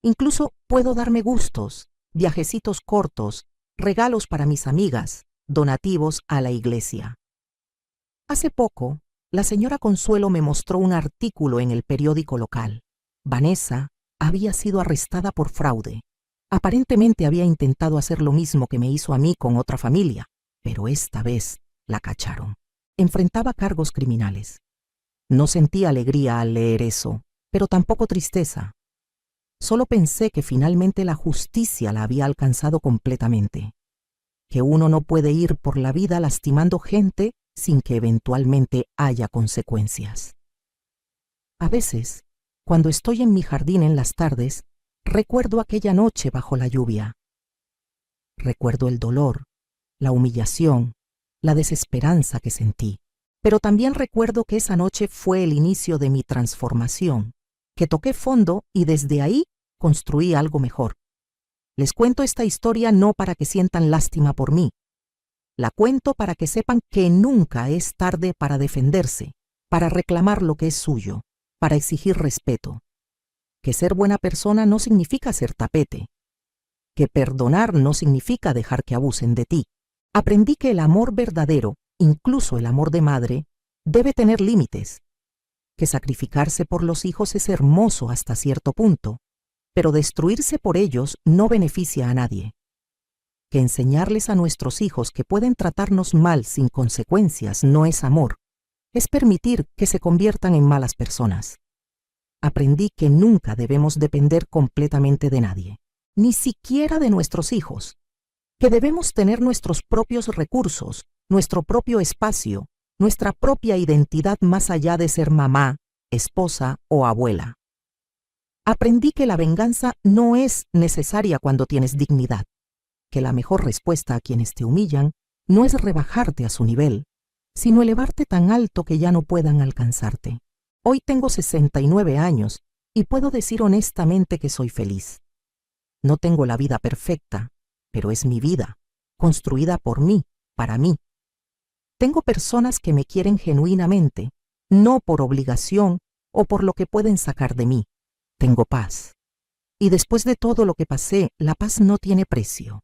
Incluso puedo darme gustos, viajecitos cortos, regalos para mis amigas, donativos a la iglesia. Hace poco, la señora Consuelo me mostró un artículo en el periódico local. Vanessa había sido arrestada por fraude. Aparentemente había intentado hacer lo mismo que me hizo a mí con otra familia, pero esta vez la cacharon. Enfrentaba cargos criminales. No sentí alegría al leer eso. pero tampoco tristeza. Solo pensé que finalmente la justicia la había alcanzado completamente, que uno no puede ir por la vida lastimando gente sin que eventualmente haya consecuencias. A veces, cuando estoy en mi jardín en las tardes, recuerdo aquella noche bajo la lluvia. Recuerdo el dolor, la humillación, la desesperanza que sentí. Pero también recuerdo que esa noche fue el inicio de mi transformación, que toqué fondo y desde ahí construí algo mejor. Les cuento esta historia no para que sientan lástima por mí. La cuento para que sepan que nunca es tarde para defenderse, para reclamar lo que es suyo, para exigir respeto. Que ser buena persona no significa ser tapete. Que perdonar no significa dejar que abusen de ti. Aprendí que el amor verdadero, incluso el amor de madre, debe tener límites. Que sacrificarse por los hijos es hermoso hasta cierto punto, pero destruirse por ellos no beneficia a nadie. Que enseñarles a nuestros hijos que pueden tratarnos mal sin consecuencias no es amor, es permitir que se conviertan en malas personas. Aprendí que nunca debemos depender completamente de nadie, ni siquiera de nuestros hijos, que debemos tener nuestros propios recursos, nuestro propio espacio, nuestra propia identidad más allá de ser mamá, esposa o abuela. Aprendí que la venganza no es necesaria cuando tienes dignidad, que la mejor respuesta a quienes te humillan no es rebajarte a su nivel, sino elevarte tan alto que ya no puedan alcanzarte. Hoy tengo 69 años y puedo decir honestamente que soy feliz. No tengo la vida perfecta, pero es mi vida, construida por mí, para mí. Tengo personas que me quieren genuinamente, no por obligación o por lo que pueden sacar de mí. Tengo paz. Y después de todo lo que pasé, la paz no tiene precio.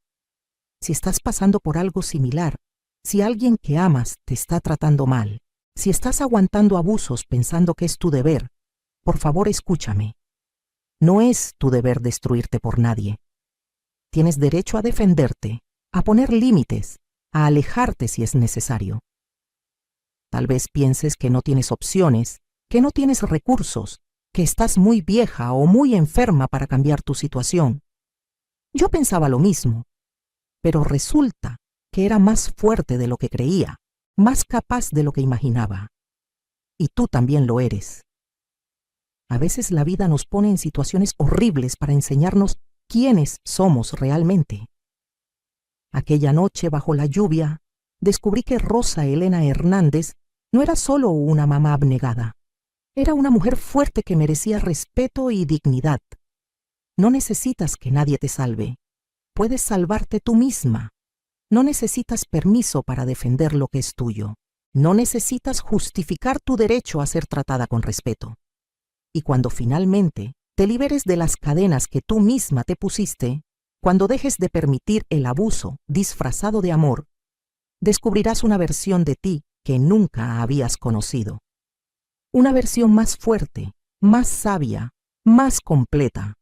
Si estás pasando por algo similar, si alguien que amas te está tratando mal, si estás aguantando abusos pensando que es tu deber, por favor escúchame. No es tu deber destruirte por nadie. Tienes derecho a defenderte, a poner límites, a alejarte si es necesario. Tal vez pienses que no tienes opciones, que no tienes recursos, que estás muy vieja o muy enferma para cambiar tu situación. Yo pensaba lo mismo, pero resulta que era más fuerte de lo que creía, más capaz de lo que imaginaba. Y tú también lo eres. A veces la vida nos pone en situaciones horribles para enseñarnos quiénes somos realmente. Aquella noche bajo la lluvia, descubrí que Rosa Elena Hernández no era solo una mamá abnegada. Era una mujer fuerte que merecía respeto y dignidad. No necesitas que nadie te salve. Puedes salvarte tú misma. No necesitas permiso para defender lo que es tuyo. No necesitas justificar tu derecho a ser tratada con respeto. Y cuando finalmente te liberes de las cadenas que tú misma te pusiste, cuando dejes de permitir el abuso disfrazado de amor, descubrirás una versión de ti que nunca habías conocido. Una versión más fuerte, más sabia, más completa.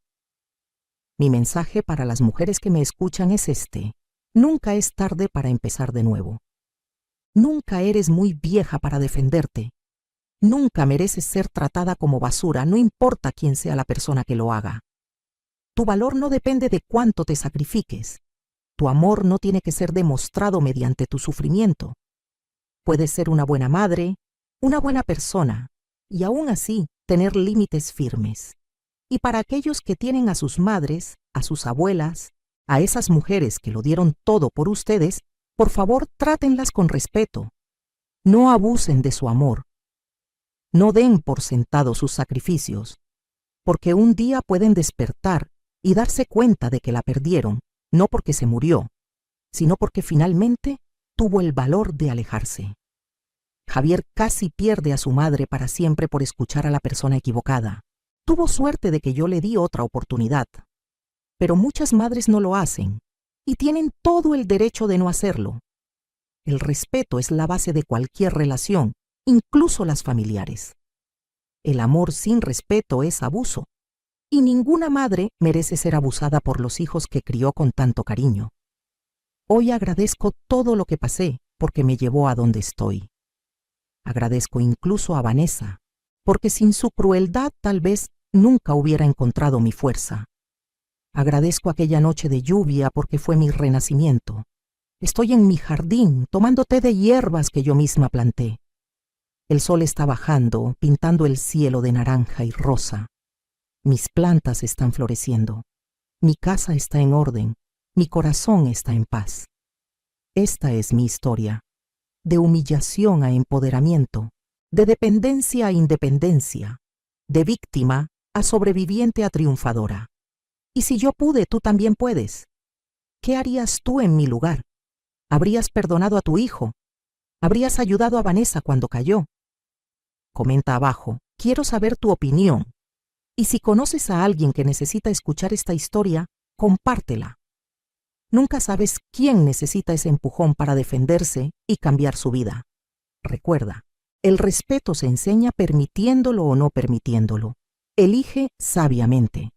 Mi mensaje para las mujeres que me escuchan es este: nunca es tarde para empezar de nuevo. Nunca eres muy vieja para defenderte. Nunca mereces ser tratada como basura, no importa quién sea la persona que lo haga. Tu valor no depende de cuánto te sacrifiques. Tu amor no tiene que ser demostrado mediante tu sufrimiento. Puedes ser una buena madre, una buena persona, y aún así tener límites firmes. Y para aquellos que tienen a sus madres, a sus abuelas, a esas mujeres que lo dieron todo por ustedes, por favor trátenlas con respeto. No abusen de su amor. No den por sentado sus sacrificios, porque un día pueden despertar y darse cuenta de que la perdieron, no porque se murió, sino porque finalmente tuvo el valor de alejarse. Javier casi pierde a su madre para siempre por escuchar a la persona equivocada. Tuvo suerte de que yo le di otra oportunidad, pero muchas madres no lo hacen y tienen todo el derecho de no hacerlo. El respeto es la base de cualquier relación, incluso las familiares. El amor sin respeto es abuso, y ninguna madre merece ser abusada por los hijos que crió con tanto cariño. Hoy agradezco todo lo que pasé porque me llevó a donde estoy. Agradezco incluso a Vanessa, porque sin su crueldad tal vez nunca hubiera encontrado mi fuerza. Agradezco aquella noche de lluvia porque fue mi renacimiento. Estoy en mi jardín tomando té de hierbas que yo misma planté. El sol está bajando, pintando el cielo de naranja y rosa. Mis plantas están floreciendo. Mi casa está en orden. Mi corazón está en paz. Esta es mi historia. De humillación a empoderamiento, de dependencia a independencia, de víctima a sobreviviente a triunfadora. Y si yo pude, tú también puedes. ¿Qué harías tú en mi lugar? ¿Habrías perdonado a tu hijo? ¿Habrías ayudado a Vanessa cuando cayó? Comenta abajo, quiero saber tu opinión. Y si conoces a alguien que necesita escuchar esta historia, compártela. Nunca sabes quién necesita ese empujón para defenderse y cambiar su vida. Recuerda, el respeto se enseña permitiéndolo o no permitiéndolo. Elige sabiamente.